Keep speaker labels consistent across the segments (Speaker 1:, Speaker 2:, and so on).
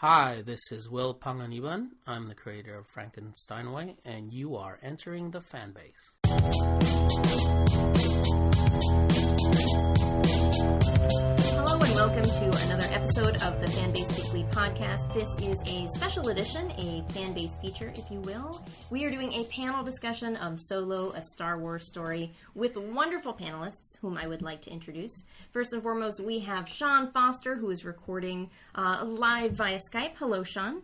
Speaker 1: Hi, this is Will Panganiban. I'm the creator of Frankensteinway, and you are entering the Fanbase.
Speaker 2: Hello and welcome to another episode of the Fanbase Weekly podcast. This is a special edition, a Fanbase Feature, if you will. We are doing a panel discussion of Solo, a Star Wars story, with wonderful panelists whom I would like to introduce. First and foremost, we have Sean Foster, who is recording live via Skype. Hello, Sean.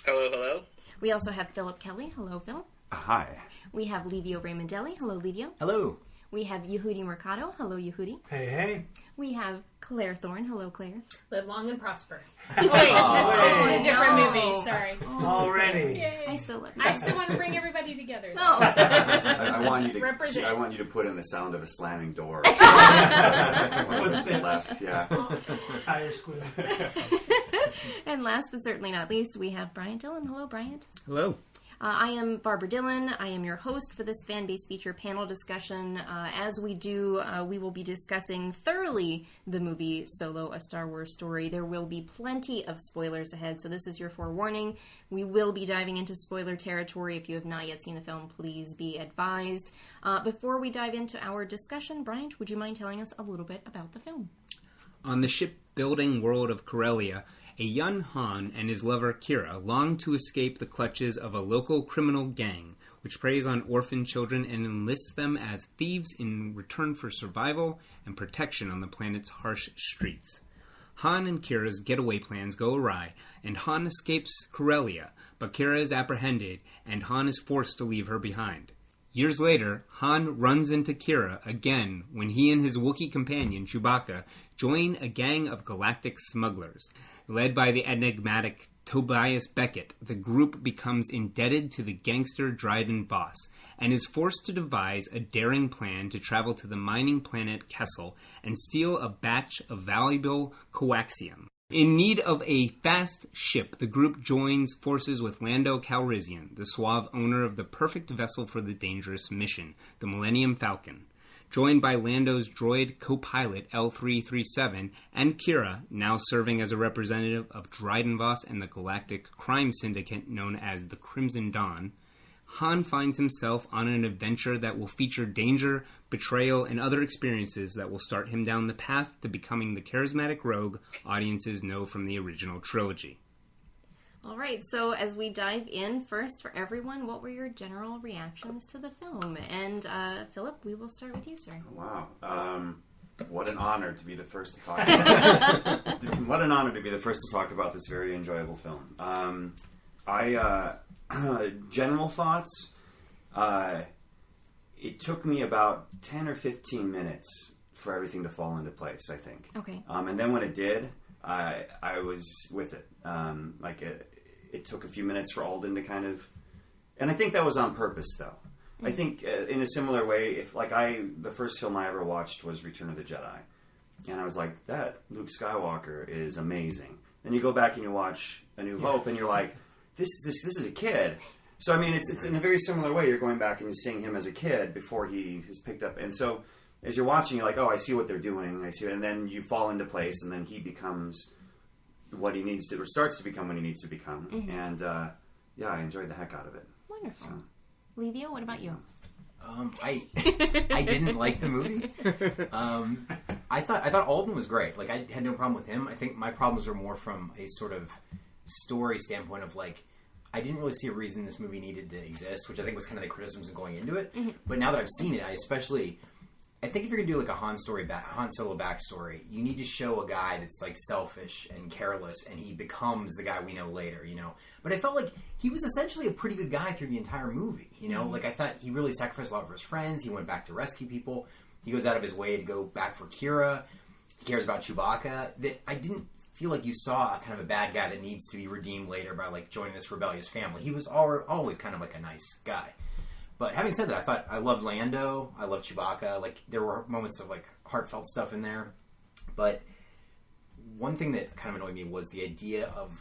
Speaker 3: Hello, hello.
Speaker 2: We also have Phillip Kelly. Hello, Phillip.
Speaker 4: Hi.
Speaker 2: We have Livio Ramondelli. Hello, Livio.
Speaker 4: Hello.
Speaker 2: We have Yehudi Mercado. Hello, Yehudi.
Speaker 5: Hey, hey.
Speaker 2: We have Claire Thorne. Hello, Claire.
Speaker 6: Live long and prosper. Oh, wait, this is a different movie. Sorry.
Speaker 5: Already.
Speaker 6: Yay.
Speaker 2: I still love you.
Speaker 6: I still want to bring everybody together.
Speaker 2: Oh,
Speaker 4: I want you to
Speaker 6: Represent.
Speaker 4: I want you to put in the sound of a slamming door. Left, yeah.
Speaker 5: Tire squeal.
Speaker 2: And last but certainly not least, we have Bryant Dillon. Hello, Bryant.
Speaker 7: Hello.
Speaker 2: I am Barbra Dillon. I am your host for this Fanbase Feature panel discussion. As we do, we will be discussing thoroughly the movie Solo, a Star Wars story. There will be plenty of spoilers ahead, so this is your forewarning. We will be diving into spoiler territory. If you have not yet seen the film, please be advised. Before we dive into our discussion, Bryant, would you mind telling us a little bit about the film?
Speaker 7: On the shipbuilding world of Corellia, a young Han and his lover Kira long to escape the clutches of a local criminal gang, which preys on orphan children and enlists them as thieves in return for survival and protection on the planet's harsh streets. Han and Kira's getaway plans go awry, and Han escapes Corellia, but Kira is apprehended, and Han is forced to leave her behind. Years later, Han runs into Kira again when he and his Wookiee companion, Chewbacca, join a gang of galactic smugglers. Led by the enigmatic Tobias Beckett, the group becomes indebted to the gangster Dryden Voss and is forced to devise a daring plan to travel to the mining planet Kessel and steal a batch of valuable coaxium. In need of a fast ship, the group joins forces with Lando Calrissian, the suave owner of the perfect vessel for the dangerous mission, the Millennium Falcon. Joined by Lando's droid co-pilot L337 and Kira, now serving as a representative of Dryden Voss and the galactic crime syndicate known as the Crimson Dawn, Han finds himself on an adventure that will feature danger, betrayal, and other experiences that will start him down the path to becoming the charismatic rogue audiences know from the original trilogy.
Speaker 2: All right, so as we dive in, first for everyone, what were your general reactions to the film? And Phillip, we will start with you, sir.
Speaker 4: Wow. What an honor to be the first to talk about What an honor to be the first to talk about this very enjoyable film. General thoughts, it took me about 10 or 15 minutes for everything to fall into place, I think.
Speaker 2: Okay.
Speaker 4: And then when it did, I was with it. It took a few minutes for Alden to kind of... And I think that was on purpose, though. Mm-hmm. I think in a similar way, the first film I ever watched was Return of the Jedi. And I was like, that Luke Skywalker is amazing. Then you go back and you watch A New Hope, and you're like, this is a kid. So, I mean, it's in a very similar way. You're going back and you're seeing him as a kid before he is picked up. And so, as you're watching, you're like, oh, I see what they're doing. I see it. And then you fall into place, and then he becomes... what he needs to, or starts to become what he needs to become. Mm-hmm. And, I enjoyed the heck out of it.
Speaker 2: Wonderful. So. Livio, what about you?
Speaker 8: I didn't like the movie. I thought Alden was great. Like, I had no problem with him. I think my problems were more from a sort of story standpoint of, like, I didn't really see a reason this movie needed to exist, which I think was kind of the criticisms going into it. Mm-hmm. But now that I've seen it, I think if you're going to do like a Han Solo backstory, you need to show a guy that's like selfish and careless, and he becomes the guy we know later, you know. But I felt like he was essentially a pretty good guy through the entire movie, you know. Mm-hmm. Like, I thought he really sacrificed a lot for his friends. He went back to rescue people. He goes out of his way to go back for Kira. He cares about Chewbacca. That I didn't feel like you saw kind of a bad guy that needs to be redeemed later by like joining this rebellious family. He was always kind of like a nice guy. But having said that, I loved Lando. I loved Chewbacca. Like, there were moments of, like, heartfelt stuff in there. But one thing that kind of annoyed me was the idea of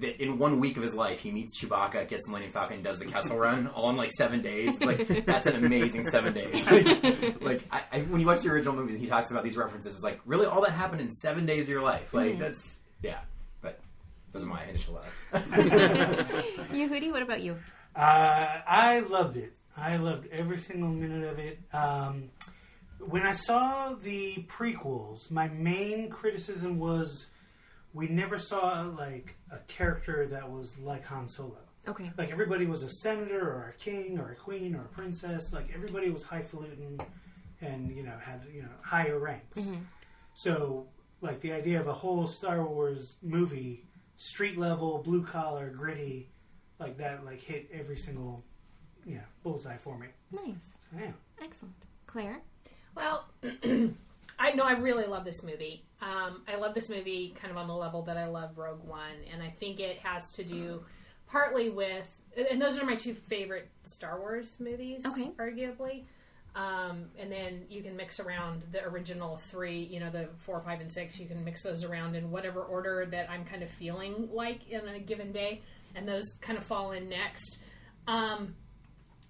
Speaker 8: that in 1 week of his life, he meets Chewbacca, gets Millennium Falcon, and does the Kessel Run all in, like, 7 days. Like, that's an amazing 7 days. Like when you watch the original movies, he talks about these references. It's like, really, all that happened in 7 days of your life? Like, that's, yeah. But those are my initial conceptualize.
Speaker 2: Yehudi, what about you?
Speaker 5: I loved it. I loved every single minute of it. When I saw the prequels, my main criticism was we never saw like a character that was like Han Solo.
Speaker 2: Okay.
Speaker 5: Like everybody was a senator or a king or a queen or a princess. Like everybody was highfalutin and had higher ranks.
Speaker 2: Mm-hmm.
Speaker 5: So like the idea of a whole Star Wars movie, street level, blue collar, gritty, like that, like hit every single bullseye for me.
Speaker 2: Nice.
Speaker 5: So, yeah.
Speaker 2: Excellent. Claire?
Speaker 6: Well, I really love this movie. I love this movie kind of on the level that I love Rogue One, and I think it has to do partly with, and those are my two favorite Star Wars movies, arguably. And then you can mix around the original three, the 4, 5, and 6. You can mix those around in whatever order that I'm kind of feeling like in a given day, and those kind of fall in next.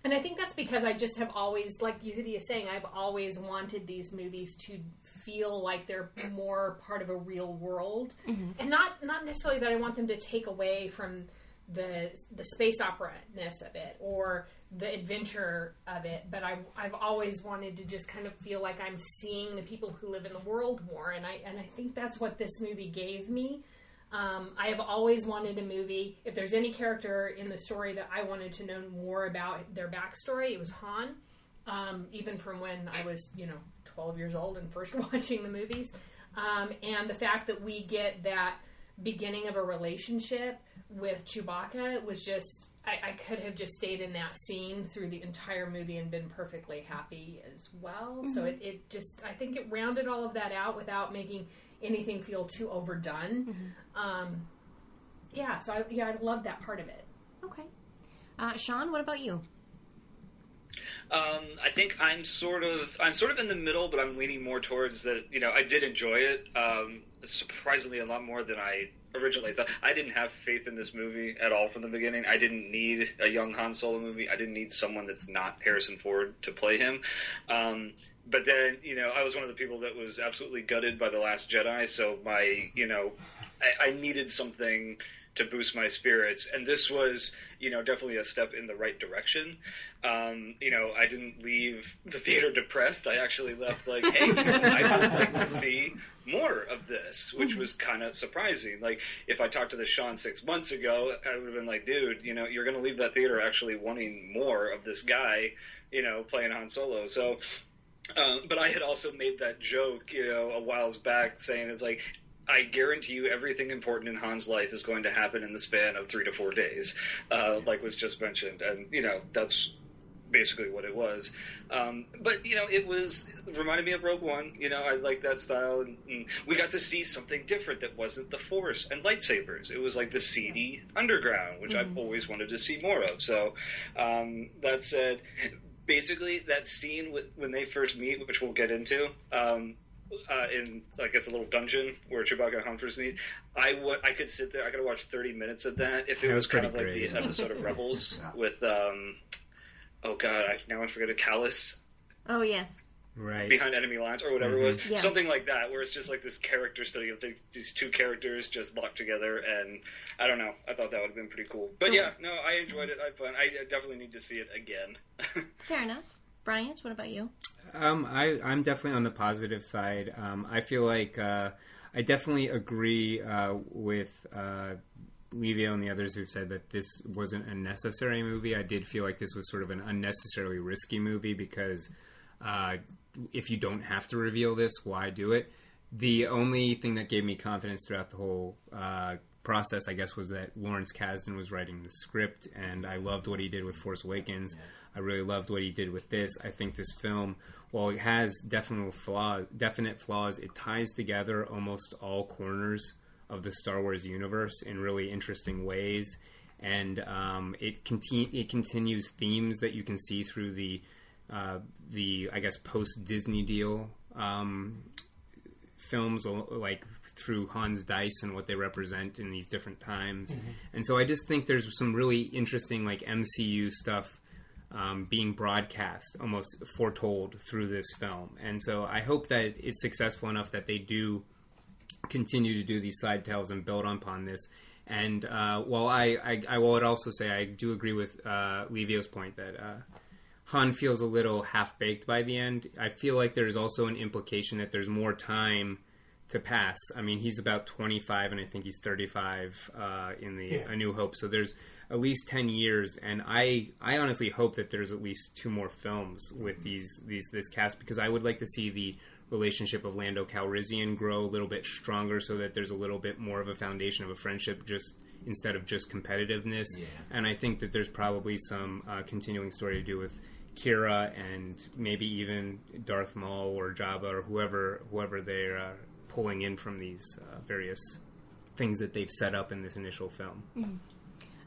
Speaker 6: And I think that's because I just have always, like Yehudi is saying, I've always wanted these movies to feel like they're more part of a real world. Mm-hmm. And not necessarily that I want them to take away from the space opera-ness of it or the adventure of it, but I've always wanted to just kind of feel like I'm seeing the people who live in the world more, and I think that's what this movie gave me. I have always wanted a movie, if there's any character in the story that I wanted to know more about their backstory, it was Han, even from when I was 12 years old and first watching the movies, and the fact that we get that beginning of a relationship with Chewbacca was just, I could have just stayed in that scene through the entire movie and been perfectly happy as well. Mm-hmm. So it just, I think it rounded all of that out without making anything feel too overdone. Mm-hmm. I love that part of it.
Speaker 2: Okay. Sean, what about you?
Speaker 3: I think I'm sort of in the middle, but I'm leaning more towards that. I did enjoy it, surprisingly a lot more than I originally thought. I didn't have faith in this movie at all from the beginning. I didn't need a young Han Solo movie. I didn't need someone that's not Harrison Ford to play him. But then, I was one of the people that was absolutely gutted by The Last Jedi. So I needed something to boost my spirits, and this was definitely a step in the right direction. I didn't leave the theater depressed. I actually left like, hey, I would like to see more of this, which was kind of surprising. Like, if I talked to the Sean 6 months ago, I would have been like, dude, you're going to leave that theater actually wanting more of this guy playing Han Solo. So but I had also made that joke a whiles back, saying it's like, I guarantee you everything important in Han's life is going to happen in the span of 3 to 4 days, like was just mentioned. And, that's basically what it was. But, it reminded me of Rogue One. I like that style. And we got to see something different that wasn't the Force and lightsabers. It was like the seedy underground, which I've always wanted to see more of. So that said, basically that scene when they first meet, which we'll get into, in, I guess, a little dungeon where Chewbacca and Han first meet, I could sit there, I could watch 30 minutes of that if it was kind of like the episode of Rebels with, oh god, I forget, a Callus.
Speaker 2: Oh, yes.
Speaker 7: Right.
Speaker 3: Behind enemy lines, or whatever it was. Yeah. Something like that, where it's just like this character study of these two characters just locked together, and I don't know, I thought that would have been pretty cool. But yeah, no, I enjoyed it, I had fun. I definitely need to see it again.
Speaker 2: Fair enough. Bryant, what about you?
Speaker 7: I'm definitely on the positive side. I feel like I definitely agree with Livio and the others who've said that this wasn't a necessary movie. I did feel like this was sort of an unnecessarily risky movie because if you don't have to reveal this, why do it? The only thing that gave me confidence throughout the whole process, I guess, was that Lawrence Kasdan was writing the script, and I loved what he did with Force Awakens. Yeah. I really loved what he did with this. I think this film, while it has definite flaws, it ties together almost all corners of the Star Wars universe in really interesting ways, and it continues themes that you can see through the I guess post Disney deal films, like through Han's Dice and what they represent in these different times. Mm-hmm. And so I just think there's some really interesting like MCU stuff being broadcast, almost foretold through this film. And so I hope that it's successful enough that they do continue to do these side tales and build upon this. And while I would also say I do agree with Livio's point that Han feels a little half-baked by the end, I feel like there's also an implication that there's more time to pass. I mean, he's about 25, and I think he's 35 in the A New Hope. So there's at least 10 years, and I honestly hope that there's at least 2 more films with this cast, because I would like to see the relationship of Lando Calrissian grow a little bit stronger, so that there's a little bit more of a foundation of a friendship, just instead of just competitiveness. Yeah. And I think that there's probably some continuing story to do with Kira and maybe even Darth Maul or Jabba or whoever they're pulling in from these various things that they've set up in this initial film.
Speaker 2: Mm-hmm.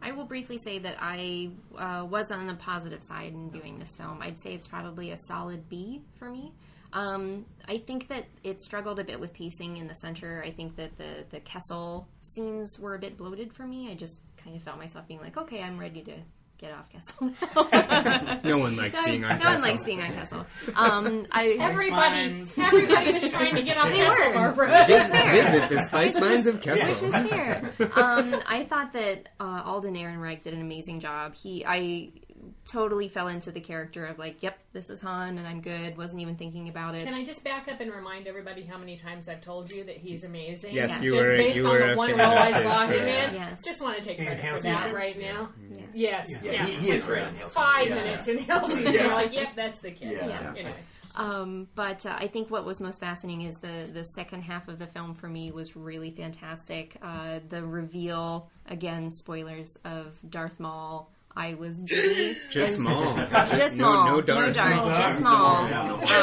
Speaker 2: I will briefly say that I was on the positive side in viewing this film. I'd say it's probably a solid B for me. I think that it struggled a bit with pacing in the center. I think that the Kessel scenes were a bit bloated for me. I just kind of felt myself being like, okay, I'm ready to get off Kessel now.
Speaker 7: No one likes being on Kessel.
Speaker 2: No one likes being on Kessel.
Speaker 6: Everybody was trying to get off Kessel, Barbra.
Speaker 7: Just visit the Spice Mines of Kessel.
Speaker 2: Which is fair. I thought that Alden Ehrenreich did an amazing job. I totally fell into the character of like, yep, this is Han and I'm good. Wasn't even thinking about it.
Speaker 6: Can I just back up and remind everybody how many times I've told you that he's amazing?
Speaker 7: Yes,
Speaker 6: just
Speaker 7: you were.
Speaker 6: Based
Speaker 7: you
Speaker 6: on
Speaker 7: were
Speaker 6: the one role I saw him in.
Speaker 2: Yes.
Speaker 6: Just want to take credit
Speaker 5: Hail
Speaker 6: for that
Speaker 5: Caesar?
Speaker 6: right now.
Speaker 2: Yeah.
Speaker 6: Yes.
Speaker 8: Yeah, he is great in Hail Caesar.
Speaker 6: 5 minutes in Hail Caesar. You're like, yep, that's the kid.
Speaker 8: Yeah.
Speaker 6: Anyway.
Speaker 2: But I think what was most fascinating is the second half of the film for me was really fantastic. The reveal, again, spoilers, of Darth Maul. I was giddy.
Speaker 7: Just small.
Speaker 2: Just small.
Speaker 7: No dark.
Speaker 2: Just small.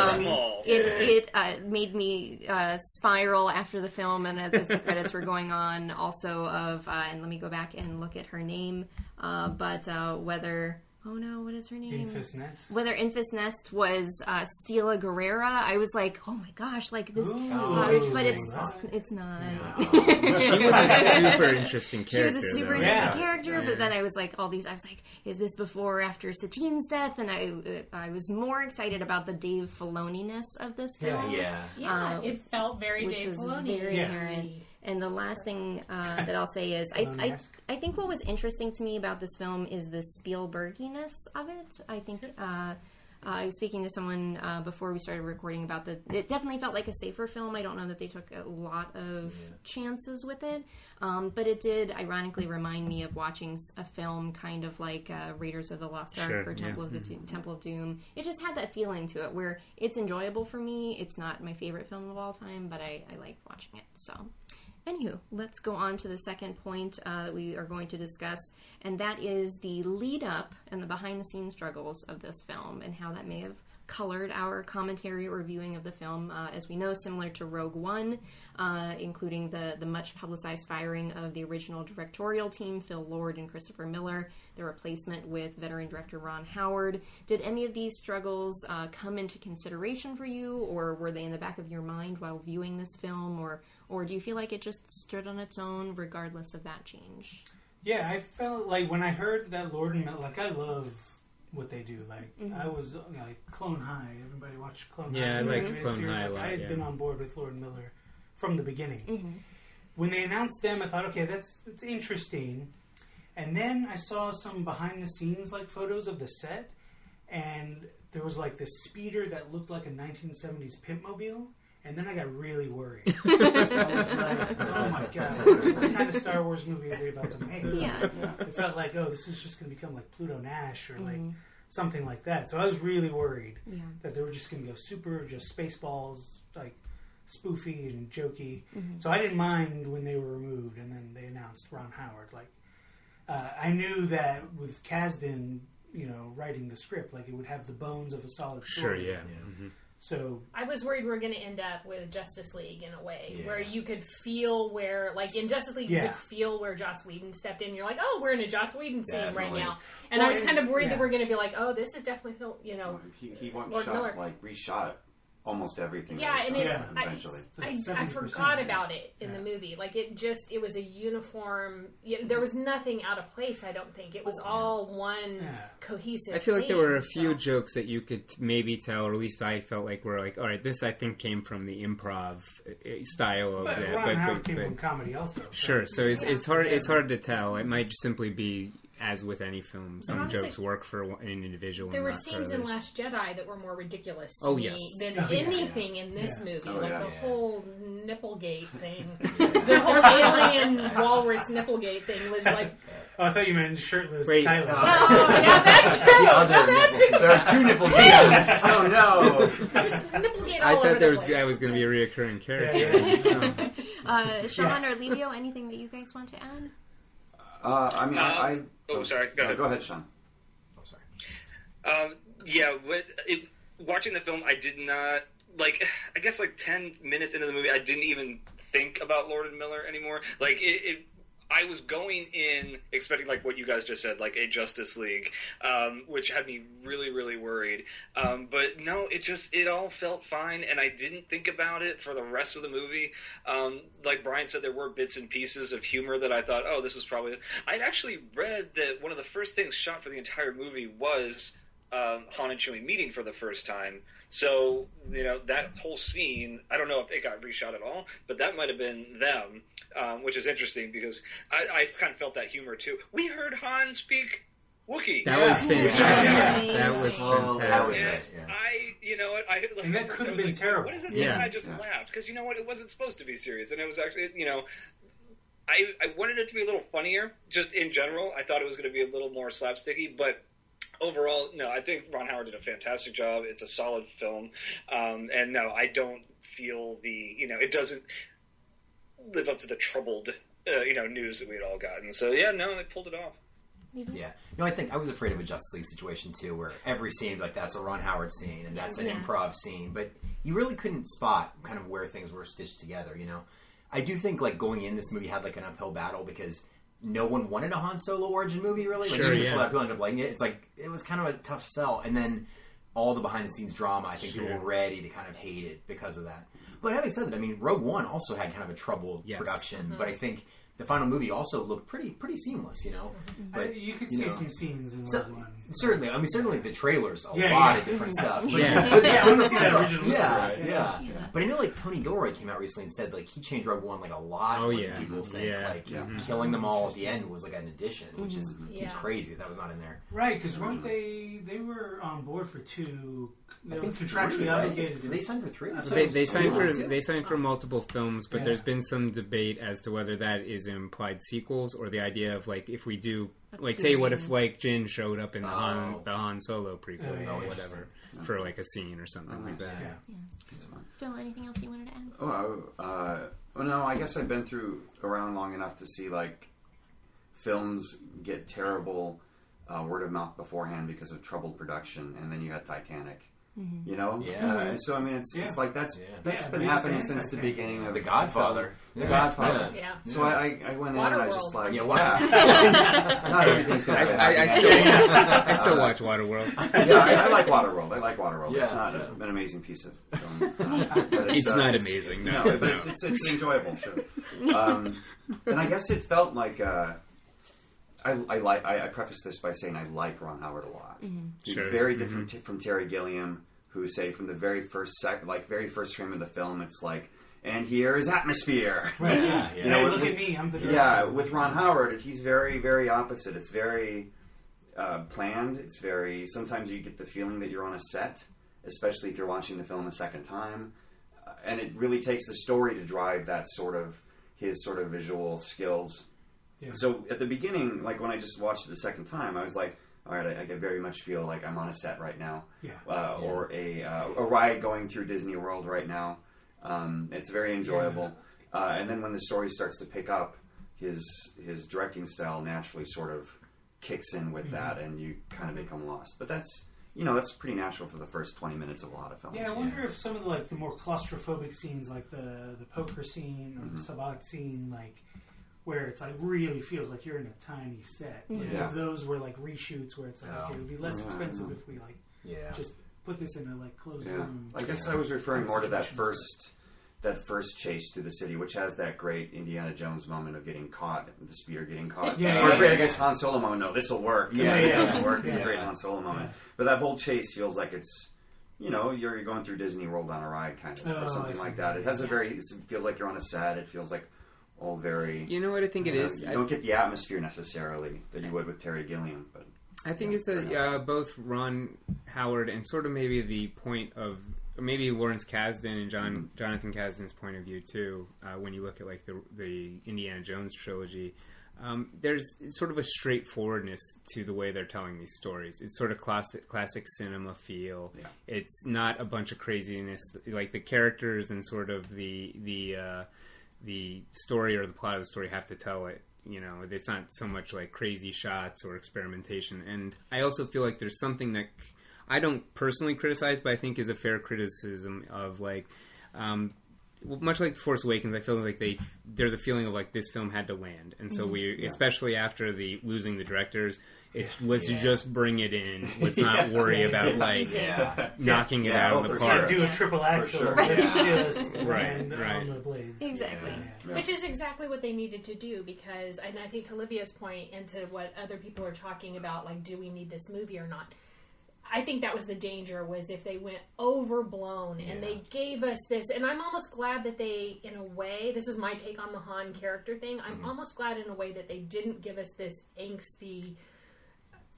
Speaker 3: Small.
Speaker 2: It made me spiral after the film and as the credits were going on. Also of, and let me go back and look at her name. But whether... Oh no, what is her name?
Speaker 5: Infus Nest.
Speaker 2: Whether Infus Nest was Stila Guerrera, I was like, oh my gosh, like this. But it's not.
Speaker 7: No. She was a super interesting character.
Speaker 2: She was a super interesting character, but then I was like, I was like, is this before or after Satine's death? And I was more excited about the Dave Filoni-ness of this film.
Speaker 6: Yeah, it felt very Dave Filoni.
Speaker 2: Very inherent. And the last thing that I'll say is, I think what was interesting to me about this film is the Spielberginess of it. I think I was speaking to someone before we started recording about it definitely felt like a safer film. I don't know that they took a lot of chances with it, but it did ironically remind me of watching a film kind of like Raiders of the Lost Ark or Temple of Doom. It just had that feeling to it where it's enjoyable for me. It's not my favorite film of all time, but I like watching it. So. Anywho, let's go on to the second point that we are going to discuss, and that is the lead-up and the behind-the-scenes struggles of this film and how that may have colored our commentary or viewing of the film. As we know, similar to Rogue One, including the much-publicized firing of the original directorial team, Phil Lord and Christopher Miller, the replacement with veteran director Ron Howard. Did any of these struggles come into consideration for you, or were they in the back of your mind while viewing this film, or do you feel like it just stood on its own regardless of that change?
Speaker 5: Yeah, I felt like when I heard that Lord and Miller, like I love what they do. Like I was like Clone High. Everybody watched Clone High.
Speaker 7: Yeah, I liked Clone High a lot.
Speaker 5: I had been on board with Lord and Miller from the beginning. When they announced them, I thought, okay, that's interesting. And then I saw some behind the scenes like photos of the set, and there was like this speeder that looked like a 1970s Pimpmobile. And then I got really worried. I was like, oh my god, what kind of Star Wars movie are they about to make? It felt like, oh, this is just going to become like Pluto Nash or like something like that. So I was really worried that they were just going to go super just Spaceballs, like spoofy and jokey. So I didn't mind when they were removed and then they announced Ron Howard. Like, I knew that with Kasdan, writing the script, like it would have the bones of a solid story.
Speaker 7: Sure, yeah.
Speaker 5: So
Speaker 6: I was worried we were going to end up with Justice League in a way where you could feel where, like in Justice League, you could feel where Joss Whedon stepped in. You're like, oh, we're in a Joss Whedon scene right now, and I was kind of worried that we're going to be like, oh, this is definitely
Speaker 4: he reshot almost everything.
Speaker 6: Yeah, and
Speaker 4: eventually.
Speaker 6: I forgot about it in the movie. Like, it was a uniform. There was nothing out of place, I don't think. It was all one cohesive
Speaker 7: I feel like there were a
Speaker 6: thing,
Speaker 7: few jokes that you could maybe tell, or at least I felt like were like, all right, this I think came from the improv style of that.
Speaker 5: Ron Howard came from comedy also.
Speaker 7: Sure, so it's hard. It's hard to tell. It might simply be, as with any film, some
Speaker 6: honestly,
Speaker 7: jokes work for an individual.
Speaker 6: There were
Speaker 7: not for
Speaker 6: scenes in
Speaker 7: others.
Speaker 6: Last Jedi that were more ridiculous to me than anything in this movie. The whole Nipplegate thing. The whole alien walrus Nipplegate thing was like...
Speaker 5: Oh, I thought you meant shirtless
Speaker 7: Oh,
Speaker 5: Kylo.
Speaker 6: yeah, that's true.
Speaker 8: There are two Nipplegates.
Speaker 4: Oh no!
Speaker 6: Just Nipplegate
Speaker 7: I
Speaker 6: all
Speaker 7: thought
Speaker 6: over the
Speaker 7: that was going to be a reoccurring character.
Speaker 2: Sean or Livio, anything that you guys want to add?
Speaker 3: Sorry. Go ahead.
Speaker 4: Go ahead, Sean.
Speaker 8: Oh, sorry.
Speaker 3: Watching the film, I did not I guess 10 minutes into the movie, I didn't even think about Lord and Miller anymore. I was going in expecting, what you guys just said, a Justice League, which had me really, really worried. But no, it all felt fine, and I didn't think about it for the rest of the movie. Like Bryant said, there were bits and pieces of humor that I thought, oh, this was probably... I'd actually read that one of the first things shot for the entire movie was Han and Chewie meeting for the first time. So, that whole scene, I don't know if it got reshot at all, but that might have been them. Which is interesting because I kind of felt that humor too. We heard Han speak Wookiee.
Speaker 7: That was fantastic. That was fantastic.
Speaker 5: And that could have been terrible.
Speaker 3: What is this? And I just laughed because you know what? It wasn't supposed to be serious, and it was actually, I wanted it to be a little funnier. Just in general, I thought it was going to be a little more slapsticky, but. Overall, no, I think Ron Howard did a fantastic job. It's a solid film. And no, I don't feel it doesn't live up to the troubled, news that we had all gotten. So, yeah, no, they pulled it off.
Speaker 8: Yeah. I think I was afraid of a Justice League situation, too, where every scene, that's a Ron Howard scene, and that's an improv scene. But you really couldn't spot kind of where things were stitched together, I do think, going in, this movie had, an uphill battle because... No one wanted a Han Solo origin movie, really. People ended up liking it. It's it was kind of a tough sell. And then all the behind-the-scenes drama, I think people were ready to kind of hate it because of that. But having said that, Rogue One also had kind of a troubled production. But I think the final movie also looked pretty seamless, But
Speaker 5: you could see some scenes in Rogue One.
Speaker 8: Certainly. Certainly the trailers, a lot of different stuff. But,
Speaker 5: I want to see that original.
Speaker 8: Yeah. But I know, Tony Gilroy came out recently and said, he changed Rogue One, a lot more than people think. Killing them all at the end was, an addition, which is seems crazy that was not in there.
Speaker 5: Right, because weren't they were on board for 2... I think contractually obligated.
Speaker 8: Did they sign for 3?
Speaker 7: They signed for multiple films, but there's been some debate as to whether that is implied sequels or the idea of if we do say what if Jin showed up in the Han Solo prequel or whatever for a scene or something like that.
Speaker 2: Phil, anything else you wanted to add?
Speaker 4: No, I guess I've been around long enough to see films get terrible word of mouth beforehand because of troubled production, and then you had Titanic. So that's been happening since the beginning of
Speaker 8: The Godfather.
Speaker 4: The Godfather.
Speaker 6: Yeah.
Speaker 4: So I went in and I just not everything's going to
Speaker 7: I still watch Waterworld.
Speaker 4: I like Waterworld. Yeah. It's not an amazing piece of film. But
Speaker 7: it's not amazing. No,
Speaker 4: but it's enjoyable. Sure. And I guess it felt like. I preface this by saying I like Ron Howard a lot. He's very different from Terry Gilliam, who say from the very first frame of the film, it's and here is atmosphere.
Speaker 5: Right. Look at me. I'm the director.
Speaker 4: Yeah. With Ron Howard, he's very, very opposite. It's very planned. It's very. Sometimes you get the feeling that you're on a set, especially if you're watching the film a second time, and it really takes the story to drive that his visual skills. Yeah. So at the beginning, when I just watched it the second time, I was all right, I very much feel like I'm on a set right now, or a ride going through Disney World right now. It's very enjoyable, and then when the story starts to pick up, his directing style naturally sort of kicks in with that, and you kind of become lost. But that's pretty natural for the first 20 minutes of a lot of films.
Speaker 5: Yeah, I wonder if some of the more claustrophobic scenes, like the poker scene or the Sabat scene, where it's really feels like you're in a tiny set. If those were reshoots where it's okay, it would be less expensive if we just put this in a like closed
Speaker 4: Yeah.
Speaker 5: room.
Speaker 4: I guess I was referring more to that first chase through the city, which has that great Indiana Jones moment of getting caught, the speeder getting caught.
Speaker 5: Yeah.
Speaker 4: Or great, I guess, Han Solo moment. No, this will work.
Speaker 8: Yeah,
Speaker 4: It
Speaker 8: yeah.
Speaker 4: doesn't work. It's a
Speaker 5: Yeah.
Speaker 4: great Han Solo moment.
Speaker 5: Yeah.
Speaker 4: But that whole chase feels like it's, you're going through Disney World on a ride, kind of,
Speaker 5: Oh,
Speaker 4: or something
Speaker 5: I see.
Speaker 4: like that. It has it feels like you're on a set. It feels like all very.
Speaker 7: You know what I think it is?
Speaker 4: You don't get the atmosphere necessarily that you would with Terry Gilliam, but.
Speaker 7: I think it's both Ron Howard and sort of maybe the point of maybe Lawrence Kasdan and Jonathan Kasdan's point of view too. When you look at like the Indiana Jones trilogy, there's sort of a straightforwardness to the way they're telling these stories. It's sort of classic cinema feel. Yeah. It's not a bunch of craziness. Like the characters and sort of the story or the plot of the story have to tell it. It's not so much like crazy shots or experimentation. And I also feel like there's something that I don't personally criticize, but I think is a fair criticism of like, much like Force Awakens, I feel like there's a feeling of like this film had to land. And so especially after losing the directors, let's just bring it in. Let's not worry about like knocking it out of the park.
Speaker 5: Do a triple axle.
Speaker 4: Sure.
Speaker 5: Let's just land
Speaker 7: Right.
Speaker 5: on the blades.
Speaker 2: Exactly.
Speaker 5: Yeah.
Speaker 6: Which is exactly what they needed to do, because, and I think to Livio's point and to what other people are talking about, like, do we need this movie or not? I think that was the danger, was if they went overblown and they gave us this, and I'm almost glad that they, in a way, this is my take on the Han character thing, I'm almost glad in a way that they didn't give us this angsty,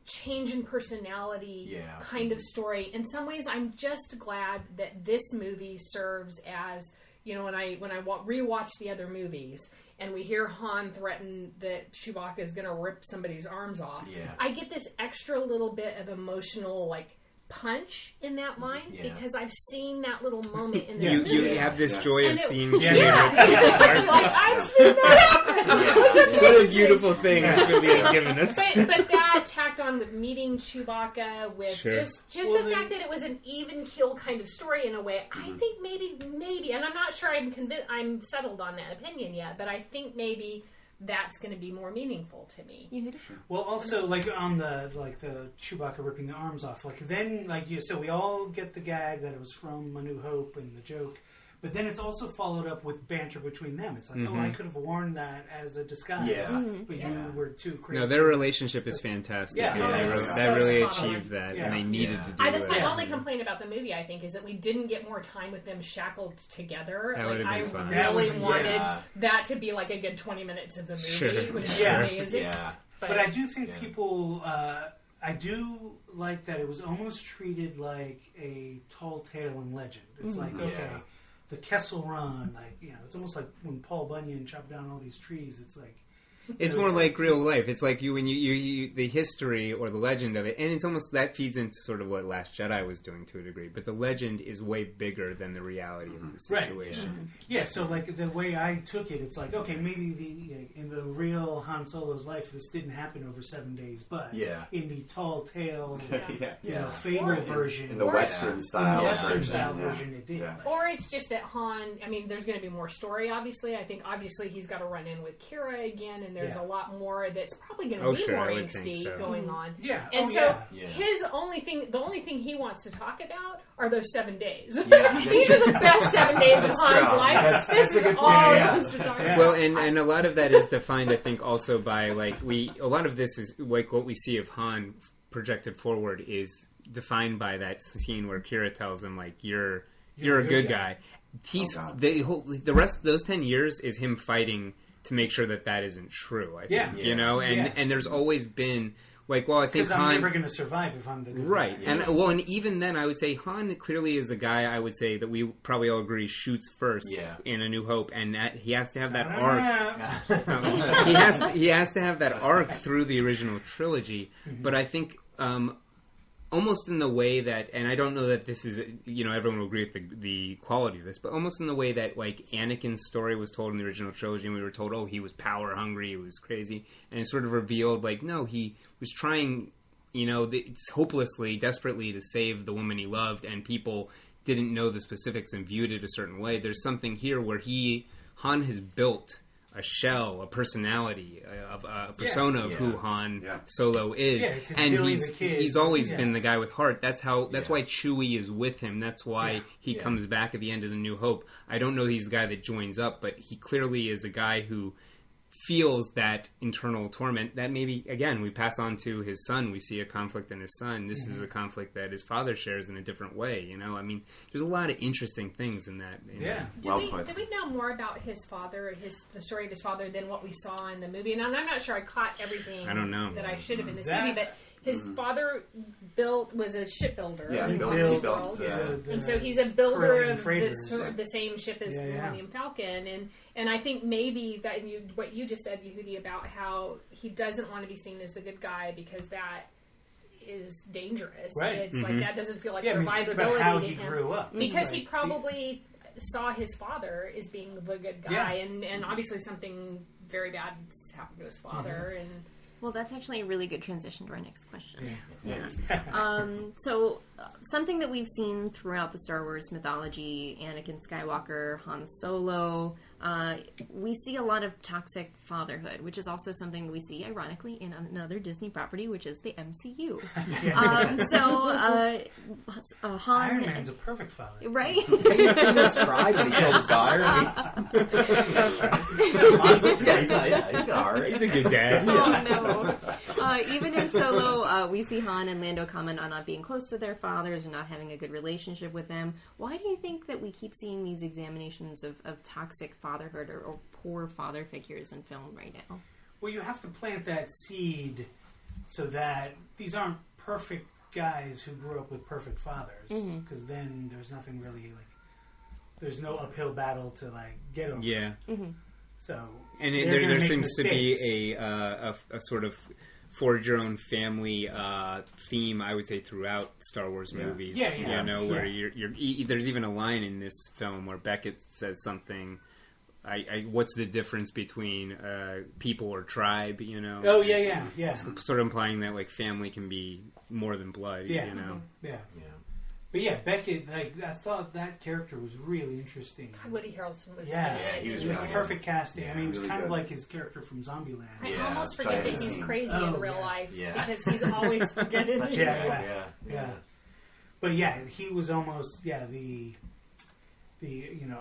Speaker 6: change in personality kind of story. In some ways, I'm just glad that this movie serves as, when I rewatch the other movies and we hear Han threaten that Chewbacca is going to rip somebody's arms off, I get this extra little bit of emotional, like, punch in that line because I've seen that little moment in this movie.
Speaker 7: You have this joy of seeing
Speaker 6: Like, I've seen that happen.
Speaker 7: What a beautiful thing this movie has given us.
Speaker 6: But that tacked on with meeting Chewbacca, with just the fact that it was an even kill kind of story in a way. I think maybe, and I'm not sure I'm settled on that opinion yet, but I think maybe that's going to be more meaningful to me.
Speaker 5: Well, also, like, on the Chewbacca ripping the arms off, like, then, like, so we all get the gag that it was from A New Hope and the joke, but then it's also followed up with banter between them. It's like, I could have worn that as a disguise, but you were too crazy.
Speaker 7: No, their relationship is fantastic.
Speaker 5: Yeah.
Speaker 7: They really achieved that, and they needed to do
Speaker 6: That's
Speaker 7: it.
Speaker 6: my only complaint about the movie, I think, is that we didn't get more time with them shackled together.
Speaker 7: That would have been fun.
Speaker 6: I really wanted that to be like a good 20 minutes of the movie, which is amazing.
Speaker 5: But I do think people... I do like that it was almost treated like a tall tale in legend. It's like, okay, the Kessel Run, like, it's almost like when Paul Bunyan chopped down all these trees. It's like...
Speaker 7: It's more like real life. It's like when you the history or the legend of it, and it's almost that feeds into sort of what Last Jedi was doing to a degree. But the legend is way bigger than the reality of the situation.
Speaker 5: Right. Yeah. So like the way I took it, it's like, okay, maybe in the real Han Solo's life, this didn't happen over 7 days, but in the tall tale, fable version,
Speaker 4: in the Western style,
Speaker 5: version, it did.
Speaker 4: Yeah.
Speaker 6: Or it's just that Han. I mean, there's going to be more story. Obviously, I think he's got to run in with Kira again, and there's a lot more that's probably going to be more angsty going on.
Speaker 5: Yeah.
Speaker 6: And his only thing, the only thing he wants to talk about are those 7 days.
Speaker 8: Yeah,
Speaker 6: These are the best 7 days in Han's life. This is all he wants to talk about.
Speaker 7: Well, and a lot of that is defined, I think, also by a lot of this is like what we see of Han projected forward is defined by that scene where Kira tells him, like, you're a good guy. He's the rest of those 10 years is him fighting to make sure that isn't true. I think, and there's always been like, well, I think
Speaker 5: because I'm never going to survive if I'm the good
Speaker 7: right,
Speaker 5: guy.
Speaker 7: And even then, I would say Han clearly is a guy. I would say that we probably all agree shoots first in A New Hope, and that he has to have that arc. he has to have that arc through the original trilogy, but I think. Almost in the way that, and I don't know that this is, everyone will agree with the quality of this, but almost in the way that, like, Anakin's story was told in the original trilogy, and we were told, he was power hungry, he was crazy, and it sort of revealed, like, no, he was trying, hopelessly, desperately to save the woman he loved, and people didn't know the specifics and viewed it a certain way. There's something here where Han has built shell, a personality, a persona of who Han Solo is,
Speaker 5: it's his
Speaker 7: and
Speaker 5: Billy the Kid.
Speaker 7: he's always been the guy with heart. That's why Chewie is with him. That's why he comes back at the end of the New Hope. I don't know he's the guy that joins up, but he clearly is a guy who feels that internal torment that maybe, again, we pass on to his son. We see a conflict in his son. This is a conflict that his father shares in a different way, you know? I mean, there's a lot of interesting things in that.
Speaker 6: Did we know more about his father, the story of his father, than what we saw in the movie? And I'm not sure I caught everything
Speaker 7: I don't know.
Speaker 6: that I should have in this movie, but his father was a shipbuilder.
Speaker 4: Yeah,
Speaker 6: he
Speaker 4: built
Speaker 6: and so he's a builder of
Speaker 5: freighters.
Speaker 6: the same ship as the Millennium Falcon. And I think maybe that what you just said, Yehudi, about how he doesn't want to be seen as the good guy because that is dangerous.
Speaker 5: Right.
Speaker 6: It's like that doesn't feel like
Speaker 5: think
Speaker 6: survivability
Speaker 5: about how
Speaker 6: to
Speaker 5: he
Speaker 6: him.
Speaker 5: grew up.
Speaker 6: Because
Speaker 5: It's
Speaker 6: he probably saw his father as being the good guy, and obviously something very bad happened to his father. And
Speaker 2: Well, that's actually a really good transition to our next question. So, something that we've seen throughout the Star Wars mythology, Anakin Skywalker, Han Solo, we see a lot of toxic fatherhood, which is also something that we see, ironically, in another Disney property, which is the MCU. Han...
Speaker 5: Iron Man's a perfect father.
Speaker 2: Right?
Speaker 8: He just cried when he killed his daughter. He's got a heart.
Speaker 7: He's a good dad.
Speaker 2: Oh, no. Even in Solo, we see Han and Lando comment on not being close to their fathers and not having a good relationship with them. Why do you think that we keep seeing these examinations of toxic fatherhood or poor father figures in film right now?
Speaker 5: Well, you have to plant that seed so that these aren't perfect guys who grew up with perfect fathers, because then there's nothing really, there's no uphill battle to, get over.
Speaker 7: Yeah.
Speaker 5: So,
Speaker 7: and there seems to be a sort of forge your own family theme, I would say, throughout Star Wars movies. Where there's even a line in this film where Beckett says something. What's the difference between people or tribe? You know.
Speaker 5: Oh yeah.
Speaker 7: Sort of implying that family can be more than blood.
Speaker 5: Yeah.
Speaker 7: You know.
Speaker 5: Yeah. But yeah, Beckett, I thought that character was really interesting.
Speaker 6: God, Woody Harrelson was
Speaker 8: he was
Speaker 5: really
Speaker 8: good.
Speaker 5: Perfect casting. I mean, he was
Speaker 4: really
Speaker 5: kind of
Speaker 4: good.
Speaker 5: like his character from Zombieland.
Speaker 6: I almost forget that he's crazy in real life because he's always forgetting.
Speaker 5: Yeah. But yeah, he was almost the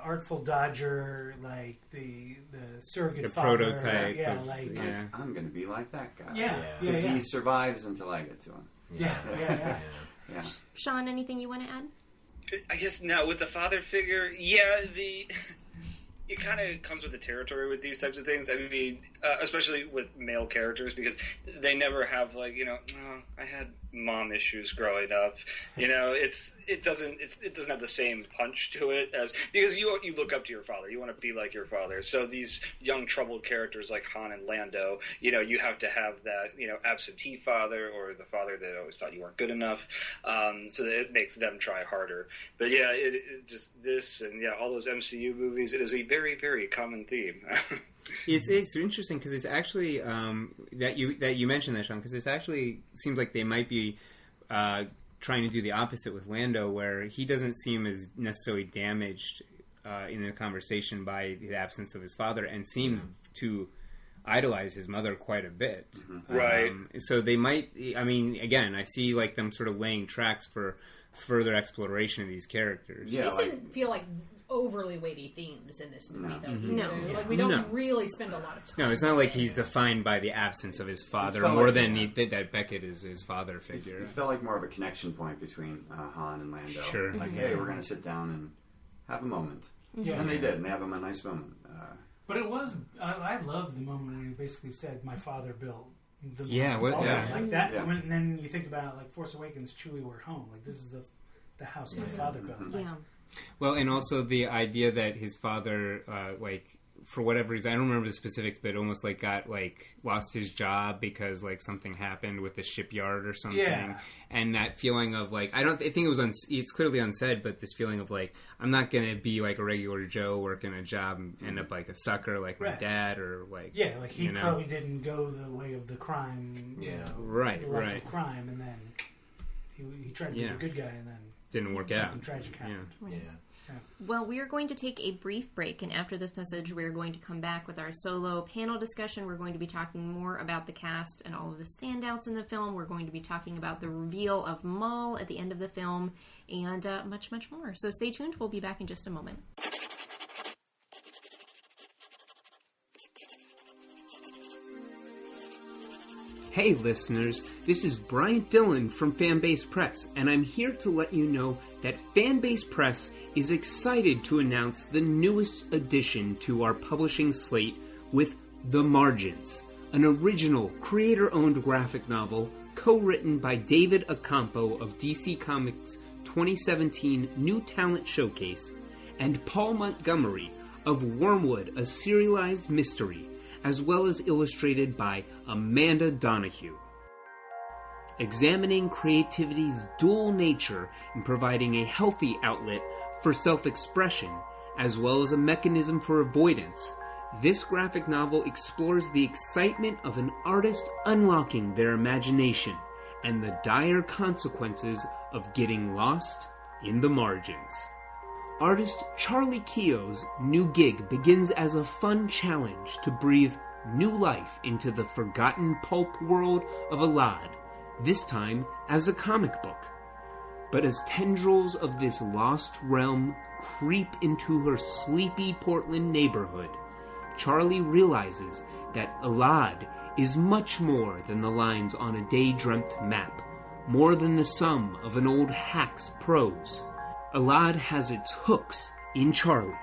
Speaker 5: artful dodger, the surrogate
Speaker 7: the
Speaker 5: father.
Speaker 7: prototype.
Speaker 4: I'm going to be like that guy.
Speaker 5: Yeah.
Speaker 4: Because he survives until I get to him.
Speaker 5: Yeah.
Speaker 2: Sean, anything you want to add?
Speaker 3: I guess now with the father figure, it kind of comes with the territory with these types of things. I mean, especially with male characters, because they never have I had mom issues growing up. It doesn't have the same punch to it as because you look up to your father. You want to be like your father. So these young troubled characters like Han and Lando, you have to have that absentee father or the father that always thought you weren't good enough. So that it makes them try harder. But it just this and all those MCU movies. It is a very, very common theme.
Speaker 7: It's interesting because it's actually that you mentioned that, Sean, because it actually seems like they might be trying to do the opposite with Lando, where he doesn't seem as necessarily damaged in the conversation by the absence of his father, and seems to idolize his mother quite a bit.
Speaker 3: Right.
Speaker 7: So they might. I mean, again, I see them sort of laying tracks for further exploration of these characters.
Speaker 6: These didn't feel like overly weighty themes in this movie, though.
Speaker 2: No.
Speaker 6: We don't really spend a lot of time.
Speaker 7: No, it's not like he's defined by the absence of his father more than that Beckett is his father figure.
Speaker 4: It felt like more of a connection point between Han and Lando.
Speaker 7: Sure.
Speaker 4: Hey, we're going to sit down and have a moment.
Speaker 5: Yeah.
Speaker 4: And they did. And they have a nice moment.
Speaker 5: But it was, I loved the moment when he basically said, "My father built the
Speaker 7: like
Speaker 5: that." Yeah. And then you think about Force Awakens, Chewie, we're home. This is the house my father built.
Speaker 2: Yeah.
Speaker 7: Well, and also the idea that his father, for whatever reason, I don't remember the specifics, but almost got lost his job because something happened with the shipyard or something.
Speaker 5: Yeah.
Speaker 7: And that feeling of I think it was it's clearly unsaid, but this feeling of I'm not gonna be a regular Joe working a job and end up a sucker like my dad or
Speaker 5: he probably didn't go the way of the crime. The life of crime, and then he tried to be the good guy, and then
Speaker 7: didn't work out.
Speaker 5: Something tragic happened.
Speaker 8: Yeah.
Speaker 2: Well, we are going to take a brief break, and after this message, we're going to come back with our solo panel discussion. We're going to be talking more about the cast and all of the standouts in the film. We're going to be talking about the reveal of Maul at the end of the film, and much, much more. So stay tuned. We'll be back in just a moment.
Speaker 7: Hey listeners, this is Bryant Dillon from Fanbase Press, and I'm here to let you know that Fanbase Press is excited to announce the newest addition to our publishing slate with The Margins, an original creator-owned graphic novel co-written by David Ocampo of DC Comics' 2017 New Talent Showcase and Paul Montgomery of Wormwood, a serialized mystery, as well as illustrated by Amanda Donahue. Examining creativity's dual nature in providing a healthy outlet for self-expression, as well as a mechanism for avoidance, this graphic novel explores the excitement of an artist unlocking their imagination and the dire consequences of getting lost in the margins. Artist Charlie Keogh's new gig begins as a fun challenge to breathe new life into the forgotten pulp world of Alad, this time as a comic book. But as tendrils of this lost realm creep into her sleepy Portland neighborhood, Charlie realizes that Alad is much more than the lines on a day-dreamt map, more than the sum of an old hack's prose. Alad has its hooks in Charlie,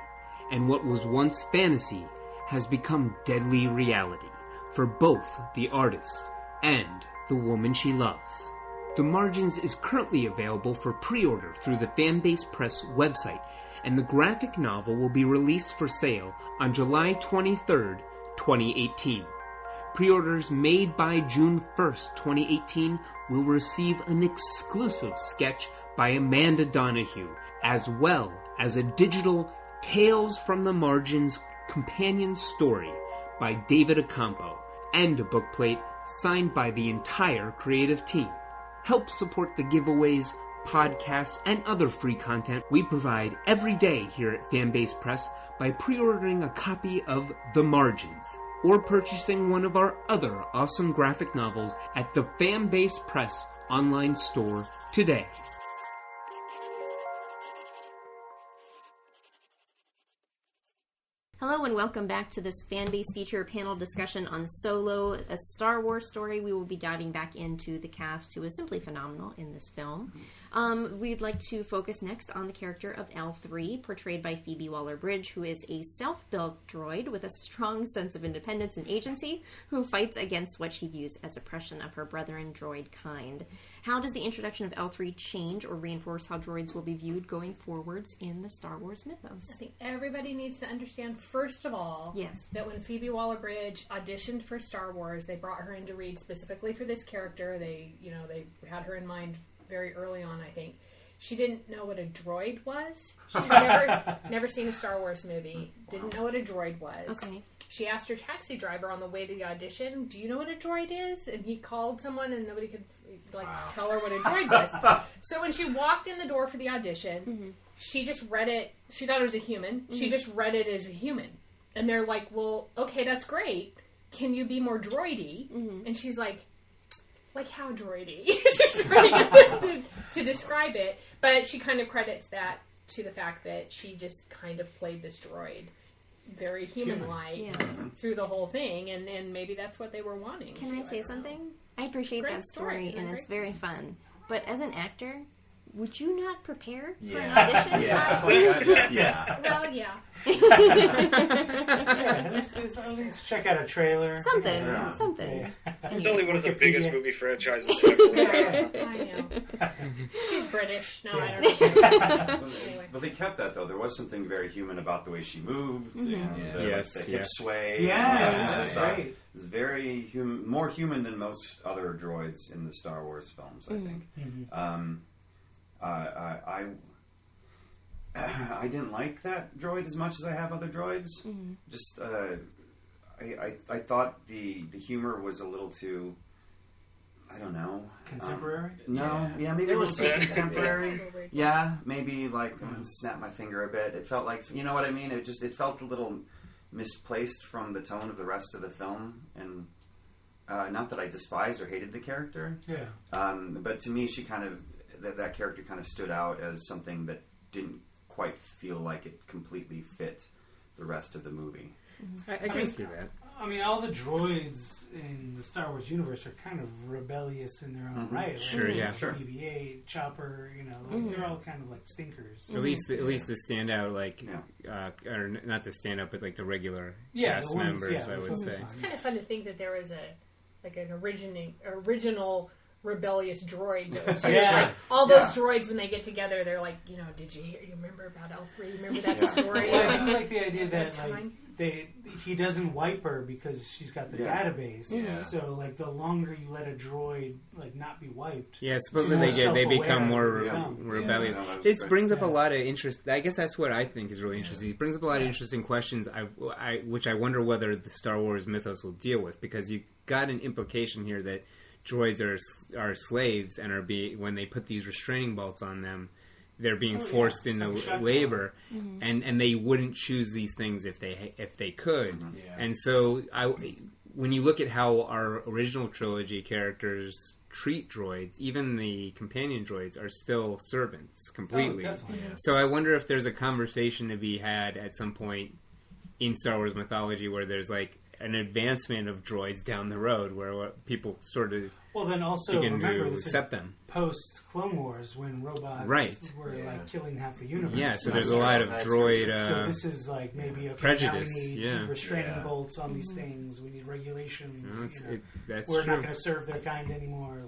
Speaker 7: and what was once fantasy has become deadly reality for both the artist and the woman she loves. The Margins is currently available for pre-order through the Fanbase Press website, and the graphic novel will be released for sale on July 23rd, 2018. Pre-orders made by June 1st, 2018 will receive an exclusive sketch by Amanda Donahue, as well as a digital Tales from the Margins companion story by David Ocampo, and a bookplate signed by the entire creative team. Help support the giveaways, podcasts, and other free content we provide every day here at Fanbase Press by pre-ordering a copy of The Margins, or purchasing one of our other awesome graphic novels at the Fanbase Press online store today.
Speaker 2: Hello and welcome back to this Fanbase Feature panel discussion on Solo, a Star Wars story. We will be diving back into the cast, who is simply phenomenal in this film. We'd like to focus next on the character of L3, portrayed by Phoebe Waller-Bridge, who is a self-built droid with a strong sense of independence and agency, who fights against what she views as oppression of her brethren droid kind. How does the introduction of L3 change or reinforce how droids will be viewed going forwards in the Star Wars mythos?
Speaker 6: I think everybody needs to understand, first of all,
Speaker 2: yes,
Speaker 6: that when Phoebe Waller-Bridge auditioned for Star Wars, they brought her in to read specifically for this character. They had her in mind very early on, I think. She didn't know what a droid was. She's never seen a Star Wars movie. Didn't know what a droid was.
Speaker 2: Okay.
Speaker 6: She asked her taxi driver on the way to the audition, "Do you know what a droid is?" And he called someone, and nobody could tell her what a droid was. So when she walked in the door for the audition, she just read it. She thought it was a human. She just read it as a human. And they're like, "Well, okay, that's great. Can you be more droidy?" And she's like how droidy? She's trying to describe it. But she kind of credits that to the fact that she just kind of played this droid very human-like through the whole thing, and maybe that's what they were wanting.
Speaker 2: Can I say something? I appreciate that story, and it's very fun. But as an actor, would you not prepare for an audition?
Speaker 6: Well, yeah.
Speaker 5: At least check out a trailer.
Speaker 2: Something.
Speaker 5: Yeah.
Speaker 3: It's only one of the biggest movie franchises ever.
Speaker 6: I know. She's British. No, I don't know. Anyway.
Speaker 4: But they kept that, though. There was something very human about the way she moved, and the hip sway.
Speaker 5: Right.
Speaker 4: It's very more human than most other droids in the Star Wars films, I think. I didn't like that droid as much as I have other droids. Just I thought the humor was a little too I don't know.
Speaker 5: Contemporary?
Speaker 4: No, maybe it was so contemporary. Yeah, maybe like snap my finger a bit. It felt like, you know what I mean? It felt a little misplaced from the tone of the rest of the film, and not that I despised or hated the character.
Speaker 5: Yeah.
Speaker 4: But to me, she kind of that character kind of stood out as something that didn't quite feel like it completely fit the rest of the movie.
Speaker 7: I can see that.
Speaker 5: I mean, all the droids in the Star Wars universe are kind of rebellious in their own right.
Speaker 7: Sure, yeah.
Speaker 4: Sure.
Speaker 5: BB-8, Chopper, they're all kind of like stinkers.
Speaker 7: At least the standout, or not the standout, but like the regular cast
Speaker 5: the ones,
Speaker 7: members, I would say.
Speaker 6: It's kind of fun to think that there was an original rebellious droid that was all those droids when they get together, they're like, did you remember about L3? Remember that story?
Speaker 5: Well, I do like the idea that he doesn't wipe her because she's got the database. Yeah. So the longer you let a droid not be wiped.
Speaker 7: Yeah, supposedly they become more rebellious. It brings up a lot of interest. I guess that's what I think is really interesting. It brings up a lot of interesting questions, which I wonder whether the Star Wars mythos will deal with, because you got an implication here that droids are slaves and when they put these restraining bolts on them, they're being forced into labor, and they wouldn't choose these things if they could. And so when you look at how our original trilogy characters treat droids, even the companion droids are still servants completely. So I wonder if there's a conversation to be had at some point in Star Wars mythology where there's an advancement of droids down the road, where people sort of
Speaker 5: then also
Speaker 7: begin
Speaker 5: remember
Speaker 7: to accept them.
Speaker 5: Post Clone Wars, when robots were killing half the universe.
Speaker 7: Yeah, so there's a lot of droid.
Speaker 5: So this is maybe
Speaker 7: prejudice.
Speaker 5: We need restraining bolts on these things. We need regulations.
Speaker 7: That's
Speaker 5: we're
Speaker 7: true.
Speaker 5: not going to serve their kind anymore.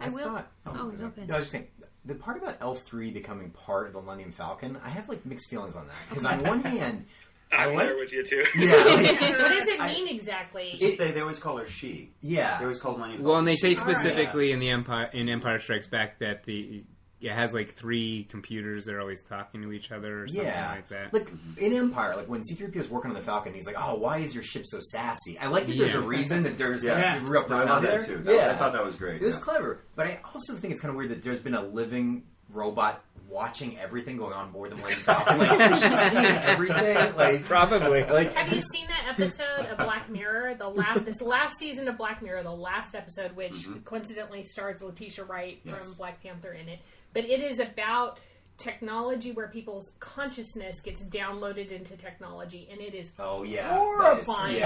Speaker 2: I will.
Speaker 8: I was just saying, the part about L3 becoming part of the Millennium Falcon, I have mixed feelings on that, because on one hand,
Speaker 3: I'm there with you too.
Speaker 8: Yeah.
Speaker 6: What does it mean exactly?
Speaker 4: They always call her she.
Speaker 8: Yeah.
Speaker 4: They always call Millennium Falcon.
Speaker 7: Well, and they say specifically in Empire Strikes Back that it has 3 computers that are always talking to each other or something like that.
Speaker 8: In Empire, when C-3PO is working on the Falcon, he's like, "Oh, why is your ship so sassy?" I like that there's a reason, that there's that real personality there.
Speaker 4: Too.
Speaker 8: I
Speaker 4: thought that was great.
Speaker 8: It was clever, but I also think it's kind of weird that there's been a living robot watching everything going on board the Millennium Falcon. She's seeing everything.
Speaker 7: Probably.
Speaker 6: Have you seen that episode of Black Mirror? This last season of Black Mirror, the last episode, which coincidentally stars Letitia Wright from Black Panther in it. But it is about technology where people's consciousness gets downloaded into technology, and it is horrifying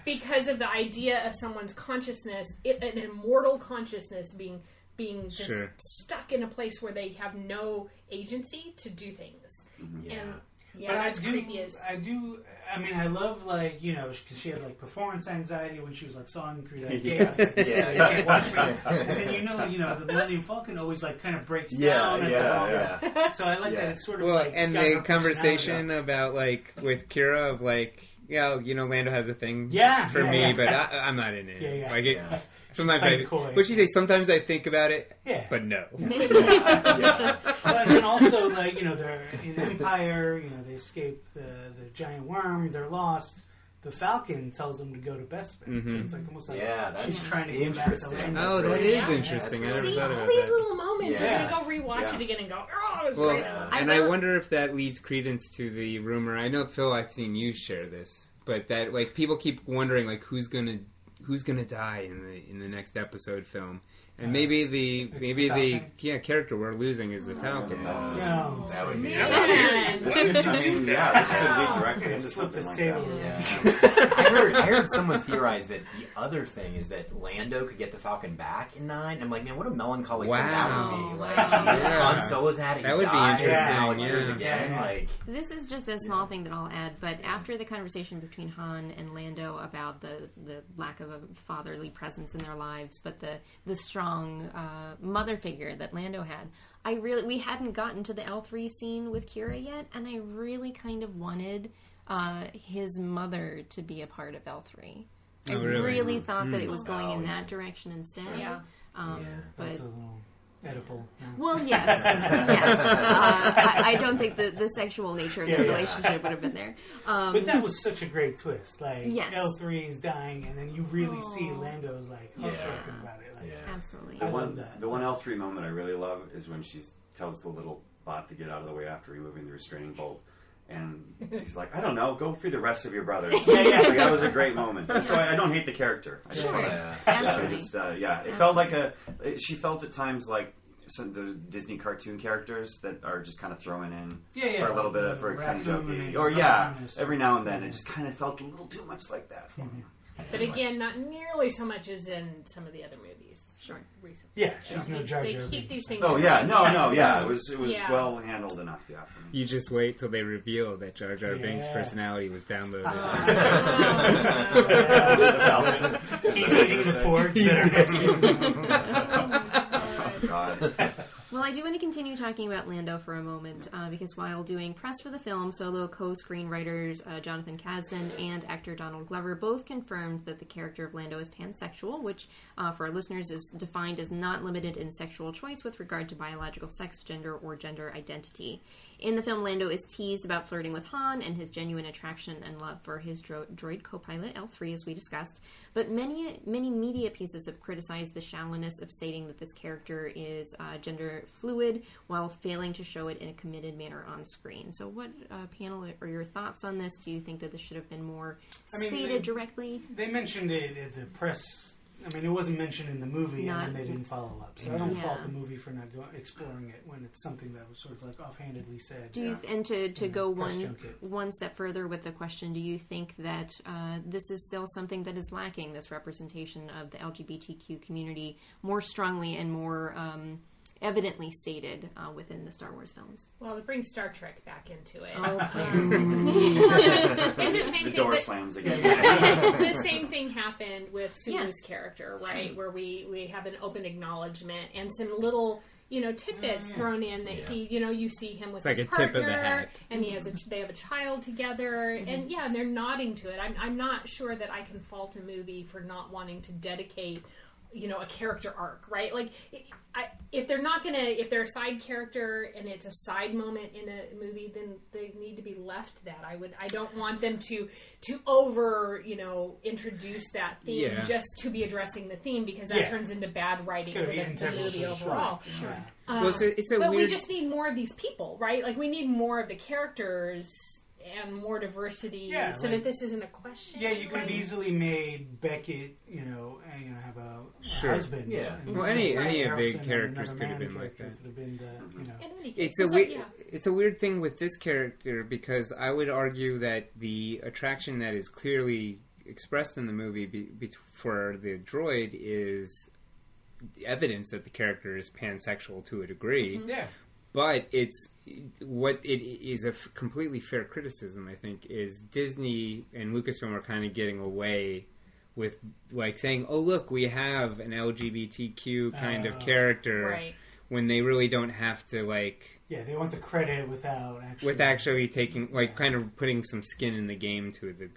Speaker 6: because of the idea of someone's consciousness, an immortal consciousness being just stuck in a place where they have no agency to do things. And
Speaker 5: but I love because she had performance anxiety when she was sawing through that chaos. Can't watch me. And then the Millennium Falcon always kind of breaks down. So I like that it's sort of
Speaker 7: and the conversation about with Kira of Lando has a thing for me, but I'm not in it. Sometimes what'd she say? Sometimes I think about it, but no.
Speaker 5: But then also, they're in Empire. They escape the giant worm. They're lost. The Falcon tells them to go to Bespin. So it's almost she's trying to get back to Lando.
Speaker 7: Oh, that is interesting. I never thought about
Speaker 6: all these
Speaker 7: that.
Speaker 6: little moments. You're gonna go rewatch it again and go, "Oh, it was great."
Speaker 7: And I wonder if that leads credence to the rumor. I know, Phil, I've seen you share this, but that people keep wondering who's gonna die in the next episode film, and maybe the character we're losing is the Falcon.
Speaker 8: That would be.
Speaker 4: This could lead directly into something like that.
Speaker 8: I heard someone theorize that the other thing is that Lando could get the Falcon back in 9. I'm like, man, what a melancholy thing that would be. Han Solo's had it.
Speaker 7: That would be interesting.
Speaker 8: Now it's yours again.
Speaker 2: This is just a small thing that I'll add, but after the conversation between Han and Lando about the lack of a fatherly presence in their lives, but the strong mother figure that Lando had, we hadn't gotten to the L3 scene with Kira yet, and I really kind of wanted his mother to be a part of L3. I really thought that it was going in that direction instead.
Speaker 5: That's
Speaker 2: But
Speaker 5: a little... Oedipal. Yeah.
Speaker 2: Well, yes. Yes. I don't think the sexual nature of the relationship would have been there.
Speaker 5: But that was such a great twist. Like,
Speaker 2: yes.
Speaker 5: L3 is dying, and then you really see Lando's, like, heartbroken about it. Like,
Speaker 2: Absolutely.
Speaker 4: The one L3 moment I really love is when she tells the little bot to get out of the way after removing the restraining bolt. And he's like, I don't know, go free the rest of your brothers. Like, that was a great moment. So I don't hate the character. I just it felt like she felt at times like some of the Disney cartoon characters that are just kind of thrown in for a little bit of for kind of jokey. Or every now and then it just kind of felt a little too much like that for me.
Speaker 6: But again, not nearly so much as in some of the other movies.
Speaker 2: Sure.
Speaker 6: Recently.
Speaker 5: Yeah, she's no Jar Jar.
Speaker 6: They keep these things.
Speaker 4: Oh yeah, no, it was well handled enough. Yeah. For me.
Speaker 7: You just wait till they reveal that Jar Jar Binks' personality was downloaded.
Speaker 5: He's eating the porgs that are rescued.
Speaker 4: God.
Speaker 2: Well, I do want to continue talking about Lando for a moment, because while doing press for the film, Solo co-screenwriters Jonathan Kasdan and actor Donald Glover both confirmed that the character of Lando is pansexual, which, for our listeners, is defined as not limited in sexual choice with regard to biological sex, gender, or gender identity. In the film, Lando is teased about flirting with Han and his genuine attraction and love for his droid co-pilot, L3, as we discussed. But many media pieces have criticized the shallowness of stating that this character is gender fluid while failing to show it in a committed manner on screen. So what, panel, are your thoughts on this? Do you think that this should have been more stated directly?
Speaker 5: They mentioned it at the press. I mean, it wasn't mentioned in the movie, and then they didn't follow up. So I don't fault the movie for not exploring it when it's something that was sort of like offhandedly said.
Speaker 2: Do you and to go one step further with the question, do you think that this is still something that is lacking, this representation of the LGBTQ community more strongly and more evidently stated within the Star Wars films?
Speaker 6: Well, to bring Star Trek back into it.
Speaker 2: It's
Speaker 6: the same
Speaker 4: the
Speaker 6: thing.
Speaker 4: door slams again.
Speaker 6: The same thing happened with Sulu's character, right? Sure. Where we have an open acknowledgement and some little, tidbits thrown in that he, you see him with his
Speaker 7: like a
Speaker 6: partner,
Speaker 7: tip of the hat,
Speaker 6: and they have a child together, and they're nodding to it. I'm not sure that I can fault a movie for not wanting to dedicate, a character arc, right? Like, if they're a side character and it's a side moment in a movie, then they need to be left that. I don't want them to introduce that theme just to be addressing the theme, because that turns into bad writing for the movie overall.
Speaker 5: Sure.
Speaker 6: But we just need more of these people, right? Like, we need more of the characters and more diversity, so that this isn't a question.
Speaker 5: Yeah, you could have easily made Beckett, have a husband. Yeah.
Speaker 7: Well, any of the characters could have been like that.
Speaker 5: Could have been
Speaker 7: It's a weird thing with this character, because I would argue that the attraction that is clearly expressed in the movie for the droid is evidence that the character is pansexual to a degree.
Speaker 5: Mm-hmm. Yeah.
Speaker 7: But what it is a completely fair criticism, I think, is Disney and Lucasfilm are kind of getting away with, like, saying, oh, look, we have an LGBTQ kind of character, right, when they really don't have to, like...
Speaker 5: Yeah, they want the credit without actually...
Speaker 7: With actually taking, like, kind of putting some skin in the game to the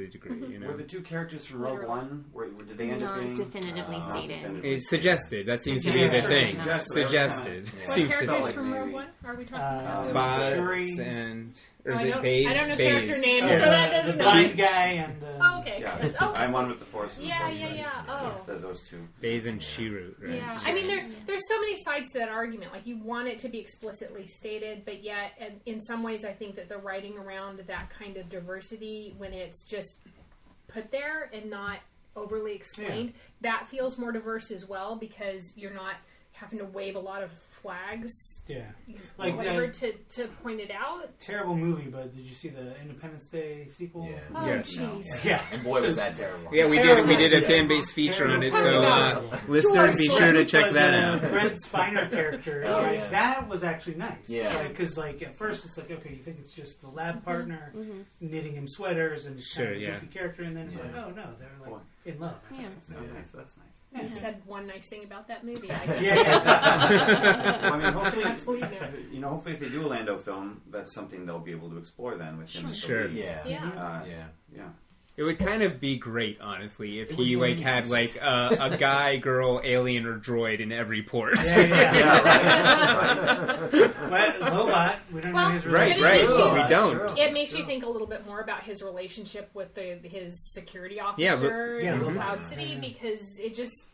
Speaker 7: degree,
Speaker 4: Were the two characters from Rogue One, did they end up being...
Speaker 2: definitively stated.
Speaker 7: It's suggested. That seems to be the thing. Suggested.
Speaker 6: What characters from Rogue One are we talking about?
Speaker 7: Baz and... Or is it Baze?
Speaker 6: I don't know character names, so that doesn't matter.
Speaker 5: The blind guy and the...
Speaker 6: Oh, okay.
Speaker 4: Yeah. I'm one with the Force.
Speaker 6: Oh.
Speaker 4: Those two.
Speaker 7: Baze and Chirrut, right?
Speaker 6: Yeah. I mean, there's so many sides to that argument. Like, you want it to be explicitly stated, but yet, in some ways, I think that the writing around that kind of diversity, when it's just put there and not overly explained, that feels more diverse as well, because you're not having to wave a lot of flags,
Speaker 5: like
Speaker 6: whatever, to point it out.
Speaker 5: Terrible movie, but did you see the Independence Day sequel?
Speaker 6: Yeah. Oh, jeez.
Speaker 5: Yeah,
Speaker 8: and boy, was that terrible.
Speaker 7: Yeah, we did a Fanbase feature on it, so listeners, be sure to check that out.
Speaker 5: Brent Spiner character, that was actually nice.
Speaker 8: Yeah,
Speaker 5: because at first it's like, okay, you think it's just the lab partner knitting him sweaters and just kind of a goofy character, and then it's like, oh no, they're like in love.
Speaker 2: Yeah,
Speaker 4: that's nice.
Speaker 6: You said one nice thing about that movie.
Speaker 4: I mean, hopefully, hopefully if they do a Lando film, that's something they'll be able to explore then with him.
Speaker 7: Sure.
Speaker 4: Yeah.
Speaker 7: It would kind of be great, honestly, if he like had like a guy, girl, alien, or droid in every port.
Speaker 5: Robot. We don't know his relationship.
Speaker 7: We don't.
Speaker 6: It makes you think a little bit more about his relationship with his security officer in Cloud City, because you just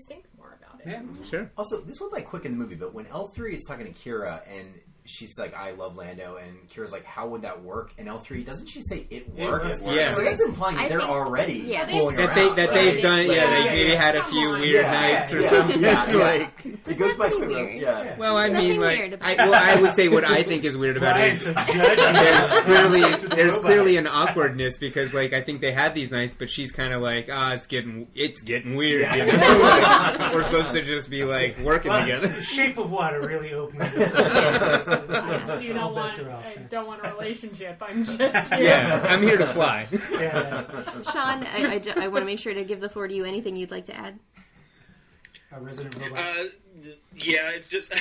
Speaker 6: think more about it.
Speaker 5: Yeah,
Speaker 7: sure.
Speaker 8: Also, this went like quick in the movie, but when L3 is talking to Kira and she's like, I love Lando, and Kira's like, how would that work? And L3, doesn't she say it works?
Speaker 7: Yeah.
Speaker 8: So that's implying that they're already fooling around.
Speaker 7: They've done, they maybe had a few weird nights or something. Like,
Speaker 8: it goes by quick.
Speaker 2: Weird.
Speaker 8: Yeah.
Speaker 7: Well, I mean, like, I would say what I think is weird about it is there's clearly an awkwardness, because, like, I think they had these nights, but she's kind of like, it's getting weird. You know? Like, we're supposed to just be like working together.
Speaker 5: Shape of Water really opened this up.
Speaker 6: I don't want a relationship. I'm just here.
Speaker 7: Yeah, I'm here to fly.
Speaker 2: Sean, I want to make sure to give the floor to you. Anything you'd like to add?
Speaker 5: A resident robot.
Speaker 3: Yeah, it's just...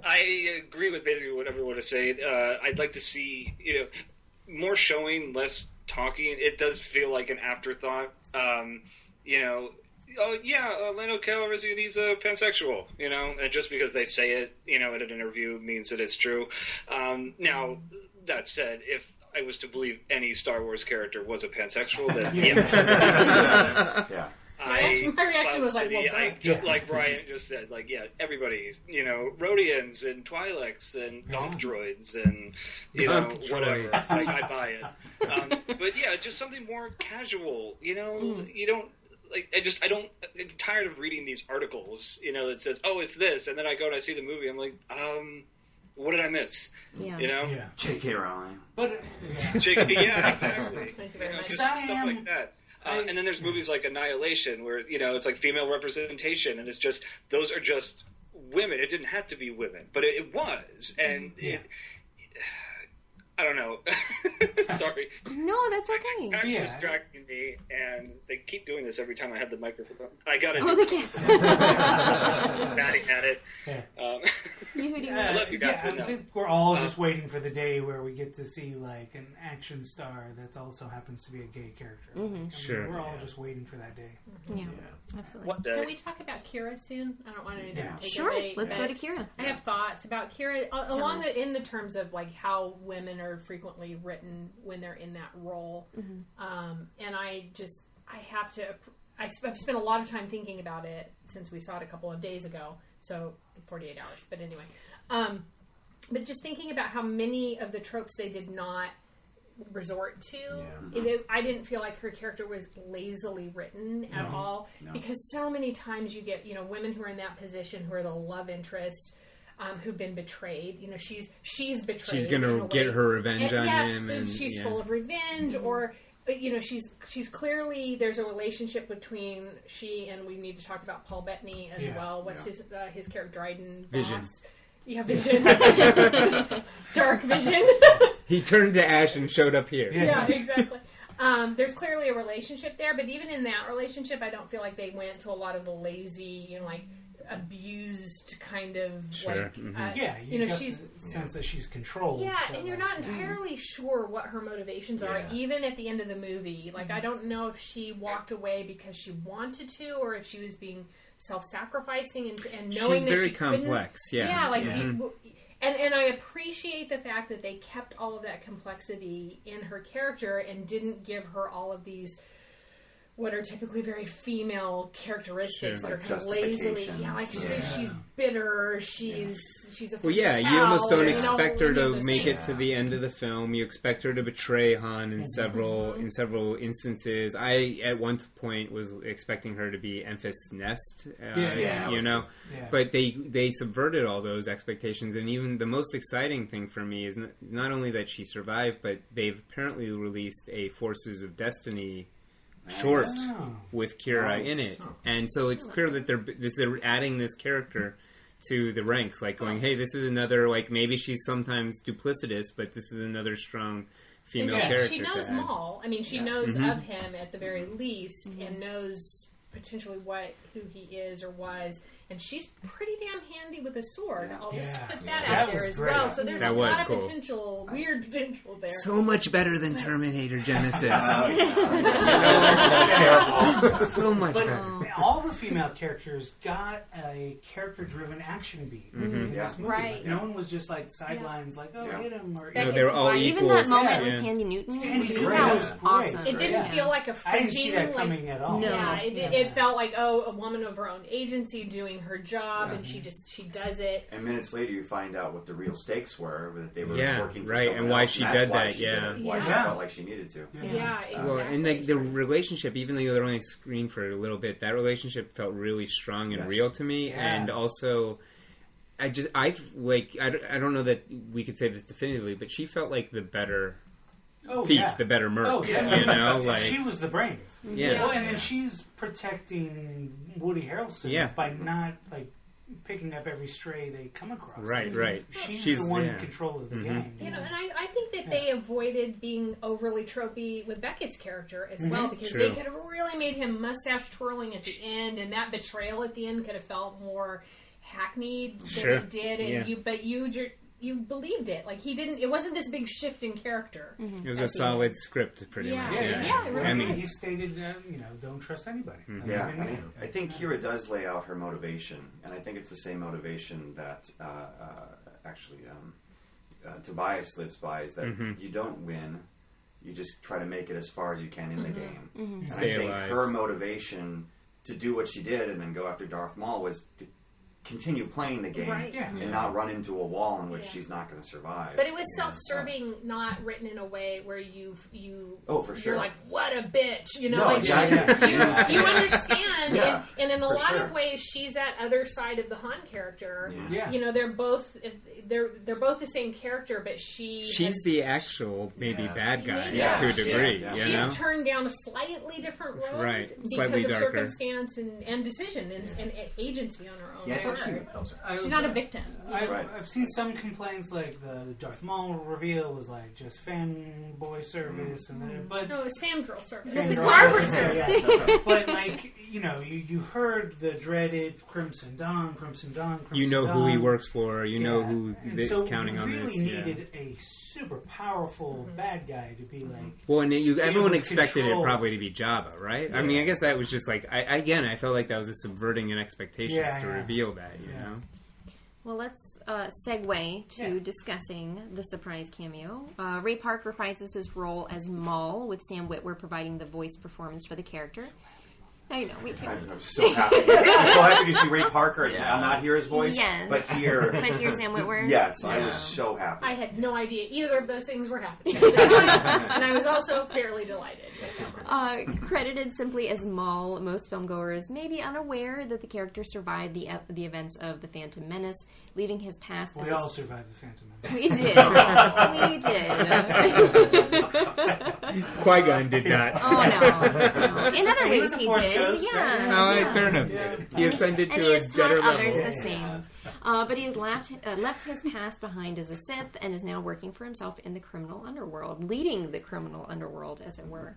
Speaker 3: I agree with basically what everyone is saying. I'd like to see, more showing, less talking. It does feel like an afterthought. Lando Calrissian, he's a pansexual, and just because they say it, in an interview means that it's true. Now, that said, if I was to believe any Star Wars character was a pansexual, then
Speaker 8: Yeah.
Speaker 6: My reaction was like,
Speaker 3: like Bryant just said, like, everybody's, Rhodians and Twi'leks and donk droids and, whatever. I buy it. But yeah, just something more casual, you don't, I'm tired of reading these articles, that says, oh, it's this, and then I go and I see the movie, I'm like, what did I miss?
Speaker 2: Yeah.
Speaker 4: Yeah. J.K. Rowling.
Speaker 5: But,
Speaker 3: yeah, exactly.
Speaker 6: Thank you very much.
Speaker 3: Just stuff like that. And then there's movies like Annihilation where, it's like female representation, and it's just, those are just women. It didn't have to be women, but it was. And I don't know. Sorry.
Speaker 2: No, that's okay.
Speaker 3: Cat's distracting me, and they keep doing this every time I have the microphone. I got it.
Speaker 2: Oh, the cats.
Speaker 3: Batting at it.
Speaker 2: Yehudi.
Speaker 3: I love you guys.
Speaker 5: I think we're all just waiting for the day where we get to see like an action star that also happens to be a gay character.
Speaker 7: Sure.
Speaker 5: We're all just waiting for that day.
Speaker 2: Yeah, absolutely.
Speaker 3: What day?
Speaker 6: Can we talk about Kira soon? I don't want to take
Speaker 2: Sure,
Speaker 6: a debate,
Speaker 2: let's go to Kira.
Speaker 6: I have thoughts about Kira in the terms of like how women are frequently written when they're in that role. And I've spent a lot of time thinking about it since we saw it a couple of days ago, so 48 hours, but anyway. But just thinking about how many of the tropes they did not resort to, I didn't feel like her character was lazily written at all, because so many times you get, women who are in that position who are the love interest, who've been betrayed. She's betrayed.
Speaker 7: She's gonna get her revenge on him, and
Speaker 6: she's full of revenge, or she's clearly, there's a relationship between she and, we need to talk about Paul Bettany as well. What's his character, Dryden?
Speaker 7: Vision.
Speaker 6: Voss? Yeah, Vision. Dark Vision.
Speaker 7: He turned to ash and showed up here.
Speaker 6: Yeah, exactly. There's clearly a relationship there, but even in that relationship, I don't feel like they went to a lot of the lazy, abused kind of
Speaker 5: she's the sense that she's controlled.
Speaker 6: Yeah, and you're not entirely sure what her motivations are, even at the end of the movie. Like, I don't know if she walked away because she wanted to, or if she was being self-sacrificing and knowing
Speaker 7: she's
Speaker 6: that
Speaker 7: very
Speaker 6: she
Speaker 7: complex.
Speaker 6: And I appreciate the fact that they kept all of that complexity in her character and didn't give her all of these what are typically very female characteristics that are kind of lazily, she's bitter, she's a
Speaker 7: you almost don't expect her to make it to the end of the film. You expect her to betray Han in several instances. I at one point was expecting her to be Enfys Nest, but they subverted all those expectations. And even the most exciting thing for me is not only that she survived, but they've apparently released a Forces of Destiny short with Kira in it, and so it's clear that they're adding this character to the ranks, like going, hey, this is another, like, maybe she's sometimes duplicitous, but this is another strong female character.
Speaker 6: She knows Maul. I mean, she knows of him at the very least, and knows potentially who he is or was. And she's pretty damn handy with a sword. I'll just put that out there as well. So there's a lot of potential, weird potential there.
Speaker 7: So much better than Terminator Genesis.
Speaker 5: Terrible.
Speaker 7: So much better.
Speaker 5: All the female characters got a character-driven action beat in this movie.
Speaker 2: Right.
Speaker 5: Like, no one was just like sidelines, like, oh, hit him. Or,
Speaker 7: No, they were all
Speaker 2: even
Speaker 7: equals.
Speaker 2: that moment with Tandy Newton, that was awesome.
Speaker 6: It didn't feel like a fridging.
Speaker 5: I didn't see that coming at all.
Speaker 6: No, it felt like, a woman of her own agency doing her job, and she does it.
Speaker 4: And minutes later, you find out what the real stakes were, that they were working for someone
Speaker 7: and why
Speaker 4: else,
Speaker 7: she
Speaker 4: and that's
Speaker 7: did
Speaker 4: why
Speaker 7: that.
Speaker 4: she did it, why she felt like she needed to.
Speaker 6: Yeah, exactly.
Speaker 7: Well, and the relationship, even though they're only screen for a little bit, that relationship felt really strong and real to me. And also, I don't know that we could say this definitively, but she felt like the better thief, the better merc. You know, like
Speaker 5: she was the brains.
Speaker 7: Yeah.
Speaker 5: Well, and then she's protecting Woody Harrelson by not like picking up every stray they come across.
Speaker 7: Right.
Speaker 5: She's the one in control of the game.
Speaker 6: You know, and I think that they avoided being overly tropey with Beckett's character as well, because they could have really made him mustache twirling at the end, and that betrayal at the end could have felt more hackneyed than it did. And you believed it. Like he didn't. It wasn't this big shift in character.
Speaker 7: It was a solid script, pretty much.
Speaker 6: Yeah, it really was.
Speaker 5: He stated, don't trust anybody.
Speaker 4: I think Kira does lay out her motivation, and I think it's the same motivation that Tobias lives by, is that you don't win, you just try to make it as far as you can in the game. And
Speaker 7: Stay
Speaker 4: I think
Speaker 7: alive.
Speaker 4: her motivation to do what she did and then go after Darth Maul was to continue playing the game and not run into a wall in which she's not going to survive.
Speaker 6: But it was self-serving, not written in a way where you
Speaker 4: for sure.
Speaker 6: You're like, what a bitch, you know?
Speaker 4: No,
Speaker 6: like
Speaker 4: exactly.
Speaker 6: you understand, and in a lot
Speaker 4: sure.
Speaker 6: of ways, she's that other side of the Han character.
Speaker 5: Yeah.
Speaker 6: You know, they're both the same character, but she's
Speaker 7: the actual bad guy to a
Speaker 6: she's-
Speaker 7: degree.
Speaker 6: She's turned down a slightly different road because
Speaker 7: Slightly
Speaker 6: of
Speaker 7: darker.
Speaker 6: circumstance and decision and agency on her own.
Speaker 8: Yeah, I thought
Speaker 6: She's not a victim.
Speaker 5: I've seen some complaints like the Darth Maul reveal was like just fanboy service, but
Speaker 6: No, it's fangirl service.
Speaker 2: This is
Speaker 5: Barbra.
Speaker 2: Barbra.
Speaker 5: But like you heard the dreaded Crimson Dawn.
Speaker 7: You know who he works for. You know who
Speaker 5: And
Speaker 7: is
Speaker 5: so
Speaker 7: counting on
Speaker 5: you
Speaker 7: this.
Speaker 5: really needed a super powerful bad guy to be like.
Speaker 7: Well, and everyone
Speaker 5: to
Speaker 7: expected
Speaker 5: control.
Speaker 7: it probably to be Jabba, right? I mean, I guess that was just like I felt like that was a subverting an expectations to reveal that. You know.
Speaker 2: Well, let's segue to discussing the surprise cameo. Ray Park reprises his role as Maul, with Sam Witwer providing the voice performance for the character. I know, we too.
Speaker 4: I'm so happy. I'm so happy to see Ray Parker and not hear his voice,
Speaker 2: Yes.
Speaker 4: but hear
Speaker 2: Sam Witwer.
Speaker 4: Yes, I was so happy.
Speaker 6: I had no idea either of those things were happening. And I was also fairly delighted.
Speaker 2: Credited simply as Maul, most filmgoers may be unaware that the character survived the events of The Phantom Menace, leaving his past
Speaker 5: We all survived the Phantom Menace.
Speaker 2: We did.
Speaker 7: Qui-Gon did not.
Speaker 2: Oh, no. In other ways, he did.
Speaker 7: Fair enough. He ascended
Speaker 2: and
Speaker 7: to
Speaker 2: he
Speaker 7: a
Speaker 2: has
Speaker 7: better
Speaker 2: taught
Speaker 7: level.
Speaker 2: others the same. But he has left his past behind as a Sith and is now working for himself in the criminal underworld, leading the criminal underworld, as it were.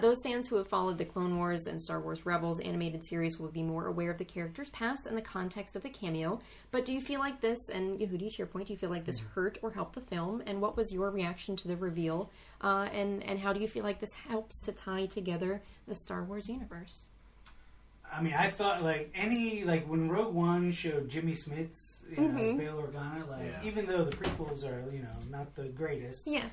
Speaker 2: Those fans who have followed the Clone Wars and Star Wars Rebels animated series will be more aware of the character's past and the context of the cameo. But do you feel like this, and Yehudi, to your point, do you feel like this hurt or helped the film? And what was your reaction to the reveal? And how do you feel like this helps to tie together the Star Wars universe?
Speaker 5: I mean, I thought when Rogue One showed Jimmy Smits as Bail Organa, even though the prequels are not the greatest,
Speaker 2: yes,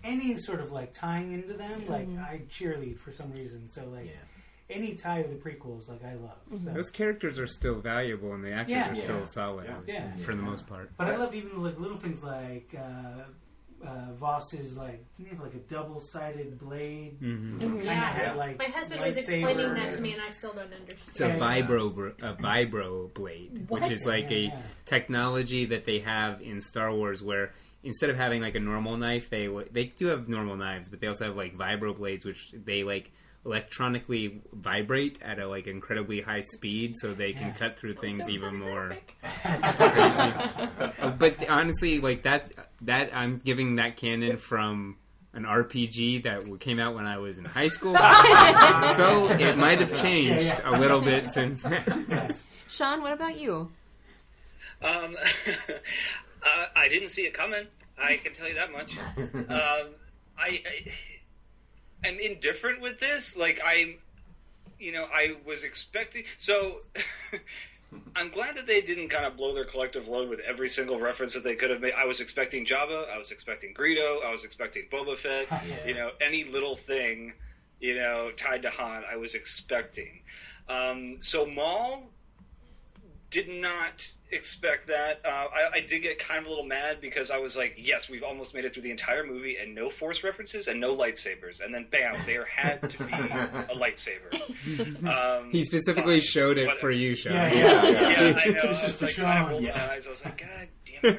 Speaker 5: any sort of tying into them, I cheerlead for some reason. So any tie to the prequels, I love. So.
Speaker 7: Those characters are still valuable, and the actors are still solid for the most part.
Speaker 5: But I loved even little things like Voss's didn't he have a double-sided blade? Had,
Speaker 6: my husband was explaining that to me, and I still don't understand.
Speaker 7: It's a vibro blade, which is a technology that they have in Star Wars where instead of having a normal knife, they do have normal knives, but they also have vibro blades, which they electronically vibrate at a incredibly high speed, so they can cut through things even more. But honestly, that I'm giving that canon from an RPG that came out when I was in high school. So it might have changed a little bit since then.
Speaker 5: Yes.
Speaker 2: Sean, what about you?
Speaker 3: I didn't see it coming. I can tell you that much. I'm indifferent with this. Like, I was expecting... So, I'm glad that they didn't kind of blow their collective load with every single reference that they could have made. I was expecting Jabba. I was expecting Greedo. I was expecting Boba Fett. Any little thing, tied to Han, I was expecting. So Maul... did not expect that. I did get kind of a little mad because I was like, yes, we've almost made it through the entire movie and no Force references and no lightsabers. And then, bam, there had to be a lightsaber.
Speaker 7: He specifically showed it for you, Sean.
Speaker 3: Yeah, I know. I was like, kind of rolled my eyes. I was like, God damn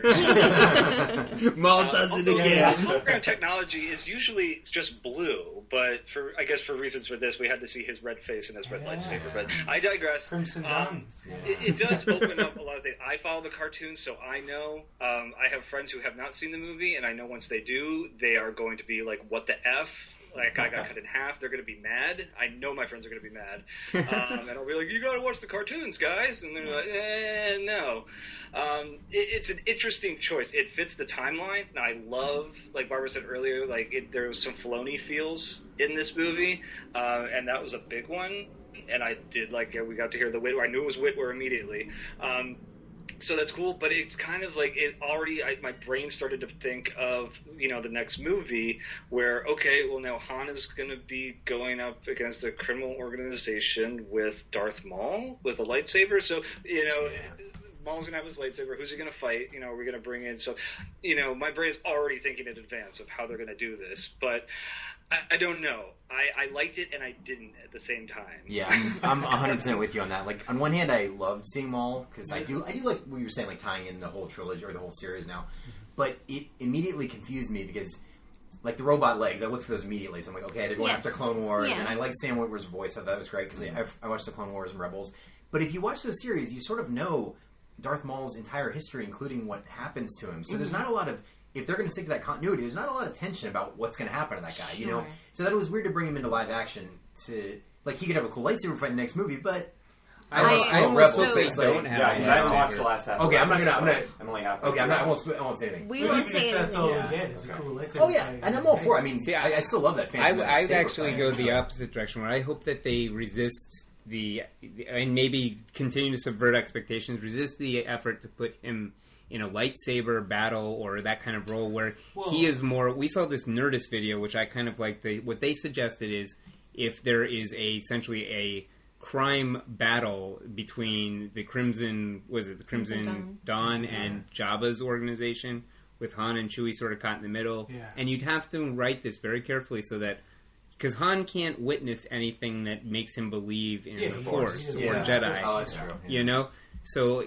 Speaker 3: it.
Speaker 7: Maul does it again.
Speaker 3: Hologram technology is usually it's just blue, but for reasons for this, we had to see his red face and his red lightsaber. But I digress.
Speaker 5: Crimson Dawn.
Speaker 3: It does open up a lot of things. I follow the cartoons, so I know. I have friends who have not seen the movie, and I know once they do, they are going to be like, what the F? Like, I got cut in half. They're going to be mad. I know my friends are going to be mad. And I'll be like, you got to watch the cartoons, guys. And they're like, no. It's an interesting choice. It fits the timeline. And I love, like Barbara said earlier, like there was some Filoni feels in this movie. And that was a big one. And I did we got to hear the Whitwer. I knew it was Whitwer immediately. So that's cool, but it kind of like it already. My brain started to think of the next movie where now Han is going to be going up against a criminal organization with Darth Maul with a lightsaber. So Maul's going to have his lightsaber. Who's he going to fight? Are we going to bring in? So my brain's already thinking in advance of how they're going to do this, but I don't know. I liked it and I didn't at the same time.
Speaker 8: Yeah, I'm 100% with you on that. Like, on one hand, I loved seeing Maul because I do like what you were saying, like tying in the whole trilogy or the whole series now. But it immediately confused me because, like, the robot legs, I looked for those immediately. So I'm like, okay, they're going after Clone Wars, and I like Sam Witwer's voice. I thought that was great because I watched the Clone Wars and Rebels. But if you watch those series, you sort of know Darth Maul's entire history, including what happens to him. So there's not a lot of... If they're going to stick to that continuity, there's not a lot of tension about what's going to happen to that guy, So that was weird to bring him into live action. He could have a cool lightsaber fight in the next movie, but
Speaker 7: I almost hope they don't have.
Speaker 4: Yeah, because I haven't watched the last half.
Speaker 8: Okay, I'm
Speaker 4: only halfway.
Speaker 8: Okay, I won't say anything.
Speaker 2: We won't say
Speaker 5: that's
Speaker 2: anything.
Speaker 5: all we get is a cool lightsaber.
Speaker 8: Oh yeah, and I'm all for it. I mean, I still love that.
Speaker 7: I'd actually go the opposite direction, where I hope that they resist and maybe continue to subvert expectations, resist the effort to put him in a lightsaber battle or that kind of role where he is more... We saw this Nerdist video, which I kind of like. What they suggested is if there is essentially a crime battle between the Crimson Dawn and Jabba's organization with Han and Chewie sort of caught in the middle. Yeah. And you'd have to write this very carefully so that... Because Han can't witness anything that makes him believe in the Force or Jedi.
Speaker 8: Oh, that's true.
Speaker 7: So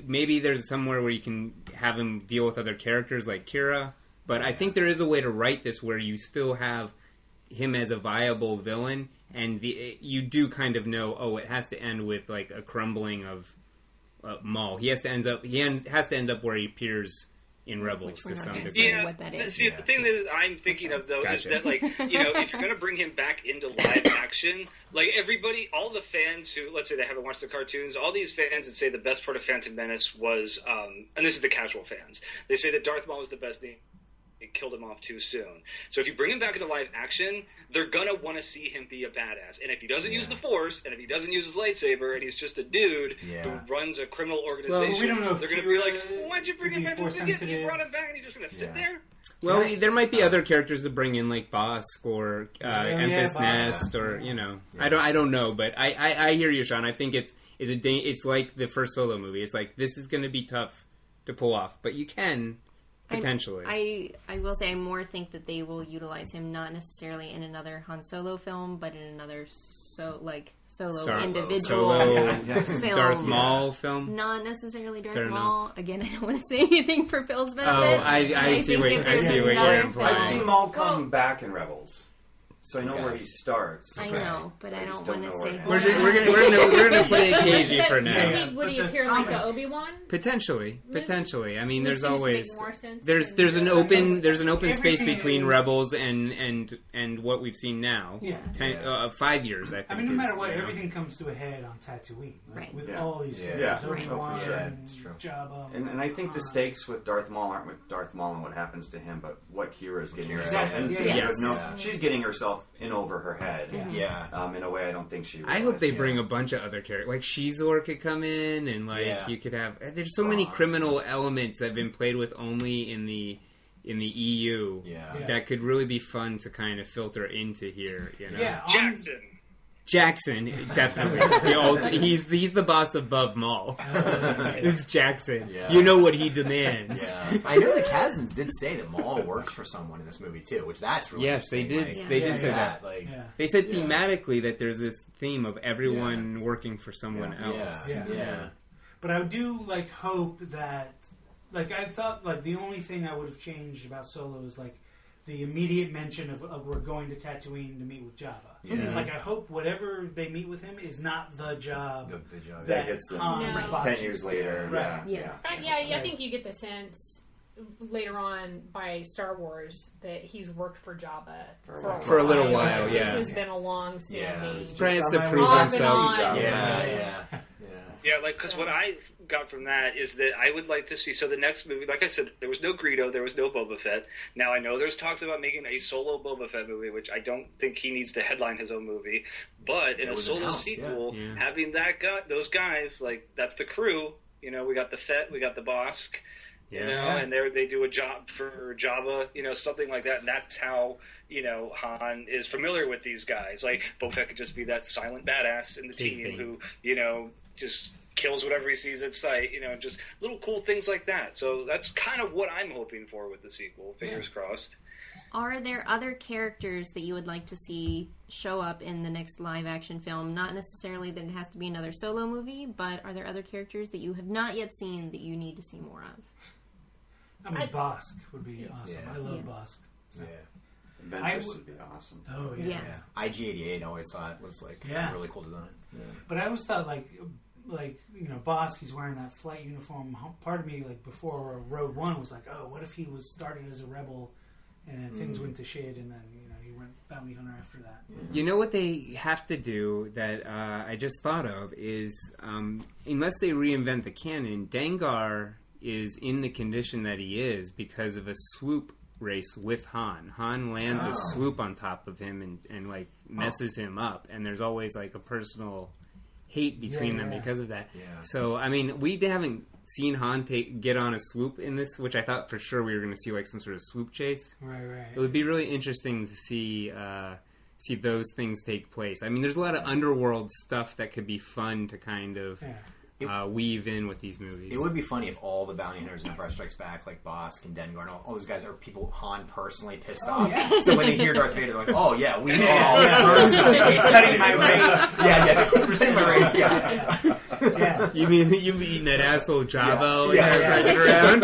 Speaker 7: maybe there's somewhere where you can have him deal with other characters like Kira. But I think there is a way to write this where you still have him as a viable villain. And you do kind of know, it has to end with like a crumbling of Maul. He has to end up where he appears in Rebels to some degree.
Speaker 3: Yeah, what that is. See, the thing that I'm thinking of, though, is that, like, if you're going to bring him back into live action, like, everybody, all the fans who, let's say they haven't watched the cartoons, all these fans that say the best part of Phantom Menace was, and this is the casual fans, they say that Darth Maul was the best thing. It killed him off too soon. So if you bring him back into live action, they're gonna want to see him be a badass. And if he doesn't use the Force, and if he doesn't use his lightsaber, and he's just a dude who runs a criminal organization,
Speaker 5: we don't know
Speaker 3: they're gonna be like, "Why'd you bring him back? You brought him back, and he's just gonna sit there."
Speaker 7: Well, there might be other characters to bring in, like Bosk or Enfys Nest, or I don't know, but I hear you, Sean. I think it's like the first Solo movie. It's like this is going to be tough to pull off, but you can. Potentially.
Speaker 2: I will say I more think that they will utilize him not necessarily in another Han Solo film, but in another individual film.
Speaker 7: Darth Maul film?
Speaker 2: Not necessarily Darth Maul. Again, I don't want to say anything for Phil's benefit.
Speaker 7: I see where you're implying.
Speaker 4: I've seen Maul come back in Rebels. So I know where he starts.
Speaker 2: I know, but I don't want to stay.
Speaker 7: We're gonna play KG for now.
Speaker 6: Would he appear like the Obi-Wan?
Speaker 7: Potentially. I mean, there's
Speaker 6: Which seems to
Speaker 7: always
Speaker 6: make more sense
Speaker 7: there's an open space
Speaker 5: Everything
Speaker 7: between
Speaker 5: is-
Speaker 7: Rebels and what we've seen now.
Speaker 5: Yeah.
Speaker 7: 5 years, I think.
Speaker 5: I mean, no matter what, everything comes to a head on Tatooine,
Speaker 2: Right.
Speaker 5: With
Speaker 4: Yeah.
Speaker 5: all these
Speaker 4: Yeah.
Speaker 5: characters,
Speaker 4: Yeah.
Speaker 5: Obi-Wan,
Speaker 4: Oh, for sure.
Speaker 8: It's true.
Speaker 5: Jabba,
Speaker 4: And I think the stakes with Darth Maul aren't with Darth Maul and what happens to him, but what Kira's getting herself
Speaker 5: Exactly.
Speaker 4: into.
Speaker 5: Yeah.
Speaker 4: But she's getting herself in over her head.
Speaker 8: Yeah.
Speaker 4: In a way I don't think she realized.
Speaker 7: I hope they bring a bunch of other characters. Like Shizor could come in, and you could have. There's so many criminal elements that have been played with only in the EU that could really be fun to kind of filter into here. You know?
Speaker 5: Yeah,
Speaker 3: Jackson,
Speaker 7: definitely. He's the boss above Maul. It's Jackson. You know what he demands.
Speaker 8: I know the Kazans did say that Maul works for someone in this movie too, which that's really
Speaker 7: Yes, they
Speaker 8: interesting.
Speaker 7: did.
Speaker 8: Like,
Speaker 7: They did say that.
Speaker 8: Like,
Speaker 7: They said thematically that there's this theme of everyone working for someone else.
Speaker 8: Yeah.
Speaker 5: But I do hope that I thought the only thing I would have changed about Solo is the immediate mention of we're going to Tatooine to meet with Jabba.
Speaker 8: Yeah.
Speaker 5: I hope whatever they meet with him is not the job
Speaker 8: The job.
Speaker 4: that gets them
Speaker 6: No.
Speaker 4: 10 years later.
Speaker 5: Right.
Speaker 2: Yeah.
Speaker 6: I think you get the sense later on by Star Wars that he's worked for Jabba
Speaker 7: For a little while,
Speaker 6: This
Speaker 7: yeah.
Speaker 6: has been a long-standing.
Speaker 7: Brian has to prove
Speaker 6: Off and
Speaker 7: himself.
Speaker 6: on.
Speaker 3: Yeah, because what I got from that is that I would like to see. So the next movie, like I said, there was no Greedo, there was no Boba Fett. Now I know there's talks about making a solo Boba Fett movie, which I don't think he needs to headline his own movie. But in a solo sequel, having those guys, that's the crew. You know, we got the Fett, we got the Bosk. You know, and they do a job for Jabba, something like that, and that's how Han is familiar with these guys. Like Boba Fett could just be that silent badass in the team who just kills whatever he sees at sight. Just little cool things like that. So that's kind of what I'm hoping for with the sequel. Fingers crossed.
Speaker 2: Are there other characters that you would like to see show up in the next live-action film? Not necessarily that it has to be another Solo movie, but are there other characters that you have not yet seen that you need to see more of?
Speaker 5: I mean, Bosk would be awesome. I love Bosk.
Speaker 8: Yeah.
Speaker 4: Ventress would be awesome.
Speaker 5: Oh, yeah.
Speaker 8: IG-88 I always thought was a really cool design. Yeah.
Speaker 5: But I always thought Bosk, he's wearing that flight uniform. Part of me, before Rogue One, was like, oh, what if he was started as a rebel and things went to shit, and then he went bounty hunter after that.
Speaker 7: You know what they have to do that I just thought of is unless they reinvent the canon, Dengar is in the condition that he is because of a swoop race with Han. Han lands a swoop on top of him and messes him up, and there's always a personal hate between them because of that. Yeah. So I mean, we haven't seen Han get on a swoop in this, which I thought for sure we were going to see some sort of swoop chase.
Speaker 5: Right.
Speaker 7: It would be really interesting to see those things take place. I mean, there's a lot of underworld stuff that could be fun to kind of weave in with these movies.
Speaker 8: It would be funny if all the bounty hunters in Empire Strikes Back, like Bosk and Dengar, and all those guys are people Han personally pissed off. Yeah. So when they hear Darth Vader, they're like, "Oh yeah, we all personally hate
Speaker 5: cutting my reins."
Speaker 8: Cutting my reins. Yeah.
Speaker 7: You mean that asshole Jabba around?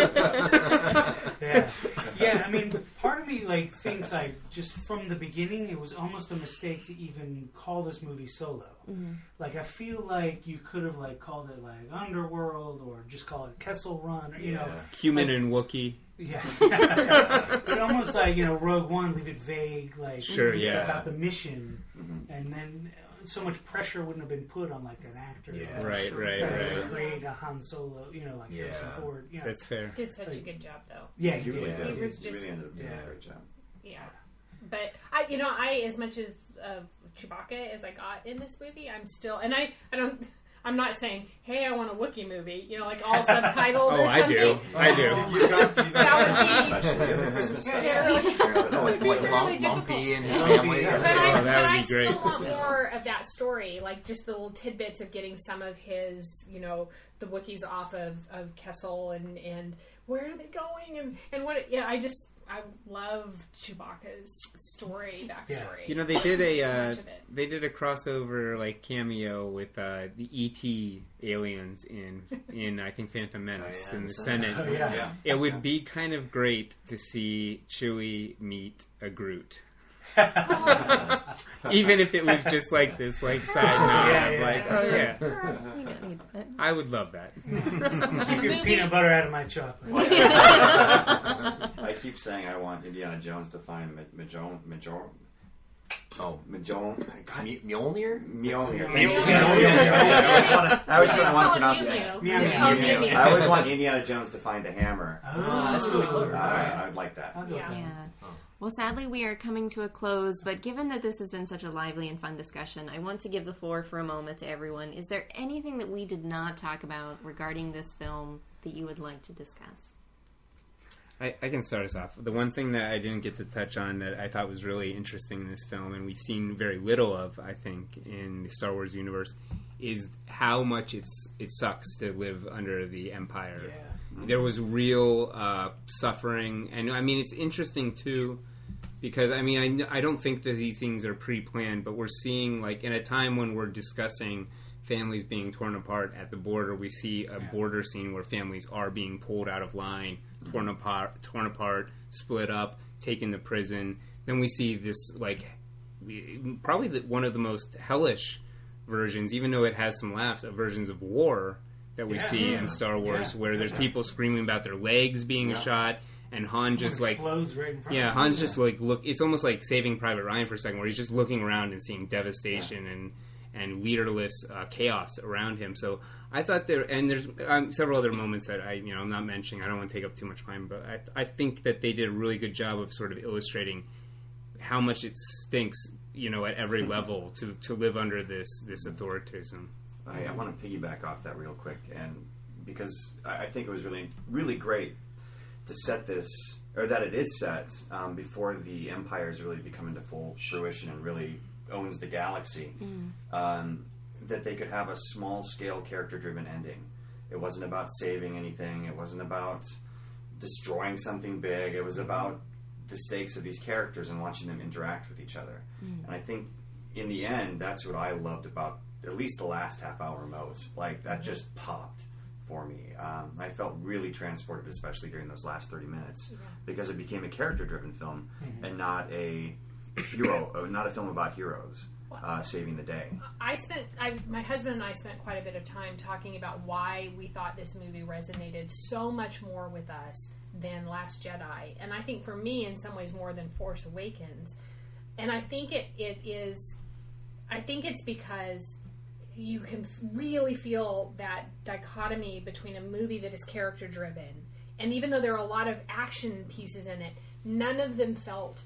Speaker 5: Yeah. I mean, part of me thinks just from the beginning it was almost a mistake to even call this movie Solo. Mm-hmm. I feel like you could have called it Underworld or just call it Kessel Run or
Speaker 7: Human and Wookiee.
Speaker 5: Yeah, but almost Rogue One, leave it vague. It's about the mission, and then so much pressure wouldn't have been put on an actor.
Speaker 7: Yeah, right.
Speaker 5: To create a Han Solo, Harrison Ford.
Speaker 7: That's fair.
Speaker 6: Did such a good job though.
Speaker 5: Yeah, he
Speaker 4: really
Speaker 5: did.
Speaker 4: did.
Speaker 6: He was
Speaker 4: He really ended up doing a great job.
Speaker 6: Yeah, but I as much of Chewbacca as I got in this movie, I'm still, and I'm not saying, hey, I want a Wookiee movie, all subtitled or something.
Speaker 7: I do.
Speaker 6: That would be
Speaker 8: like Lumpy and his family.
Speaker 6: But I
Speaker 7: great.
Speaker 6: still want more of that story, just the little tidbits of getting some of his, the Wookiees off of Kessel and where are they going and what. I love Chewbacca's backstory.
Speaker 7: They did a crossover cameo with the E.T. aliens in I think Phantom Menace in the Senate. It would be kind of great to see Chewie meet a Groot. Even if it was just like this, like side nod,
Speaker 5: Yeah.
Speaker 2: We don't need that.
Speaker 7: I would love that.
Speaker 5: Keep your peanut butter out of my chocolate.
Speaker 4: I keep saying I want Indiana Jones to find Mjolnir.
Speaker 8: Mjolnir?
Speaker 4: Mjolnir.
Speaker 8: Mjolnir.
Speaker 4: I always want to pronounce it.
Speaker 6: Mjolnir.
Speaker 4: I always want Indiana Jones to find the hammer.
Speaker 5: Oh,
Speaker 8: that's really clever.
Speaker 4: I would like that.
Speaker 5: I'll go with that.
Speaker 2: Yeah. Well, sadly, we are coming to a close, but given that this has been such a lively and fun discussion, I want to give the floor for a moment to everyone. Is there anything that we did not talk about regarding this film that you would like to discuss?
Speaker 7: I can start us off. The one thing that I didn't get to touch on that I thought was really interesting in this film, and we've seen very little of, I think, in the Star Wars universe, is how much it sucks to live under the Empire.
Speaker 5: Yeah.
Speaker 7: There was real suffering, and I mean, it's interesting too, because I mean, I don't think that these things are pre-planned, but we're seeing, like, in a time when we're discussing families being torn apart at the border, we see a border scene where families are being pulled out of line, torn apart, split up, taken to prison. Then we see this, like, probably one of the most hellish versions, even though it has some laughs, of versions of war that we see in Star Wars, where there's people screaming about their legs being shot, and Han just like
Speaker 5: explodes right in front of
Speaker 7: Han's just like look. It's almost like Saving Private Ryan for a second, where he's just looking around and seeing devastation and leaderless chaos around him. So I thought there's several other moments that I'm not mentioning. I don't want to take up too much time, but I think that they did a really good job of sort of illustrating how much it stinks, at every level to live under this authoritism.
Speaker 4: I want to piggyback off that real quick, and because I think it was really, really great to set this, or that it is set before the Empire's really become into full fruition and really owns the galaxy, that they could have a small-scale, character-driven ending. It wasn't about saving anything. It wasn't about destroying something big. It was about the stakes of these characters and watching them interact with each other. And I think, in the end, that's what I loved about at least the last half hour most. Like, that just popped for me. I felt really transported, especially during those last 30 minutes, because it became a character-driven film and not a film about heroes saving the day.
Speaker 6: My husband and I spent quite a bit of time talking about why we thought this movie resonated so much more with us than Last Jedi, and I think for me, in some ways, more than Force Awakens. And I think it's because you can really feel that dichotomy between a movie that is character driven, and even though there are a lot of action pieces in it, none of them felt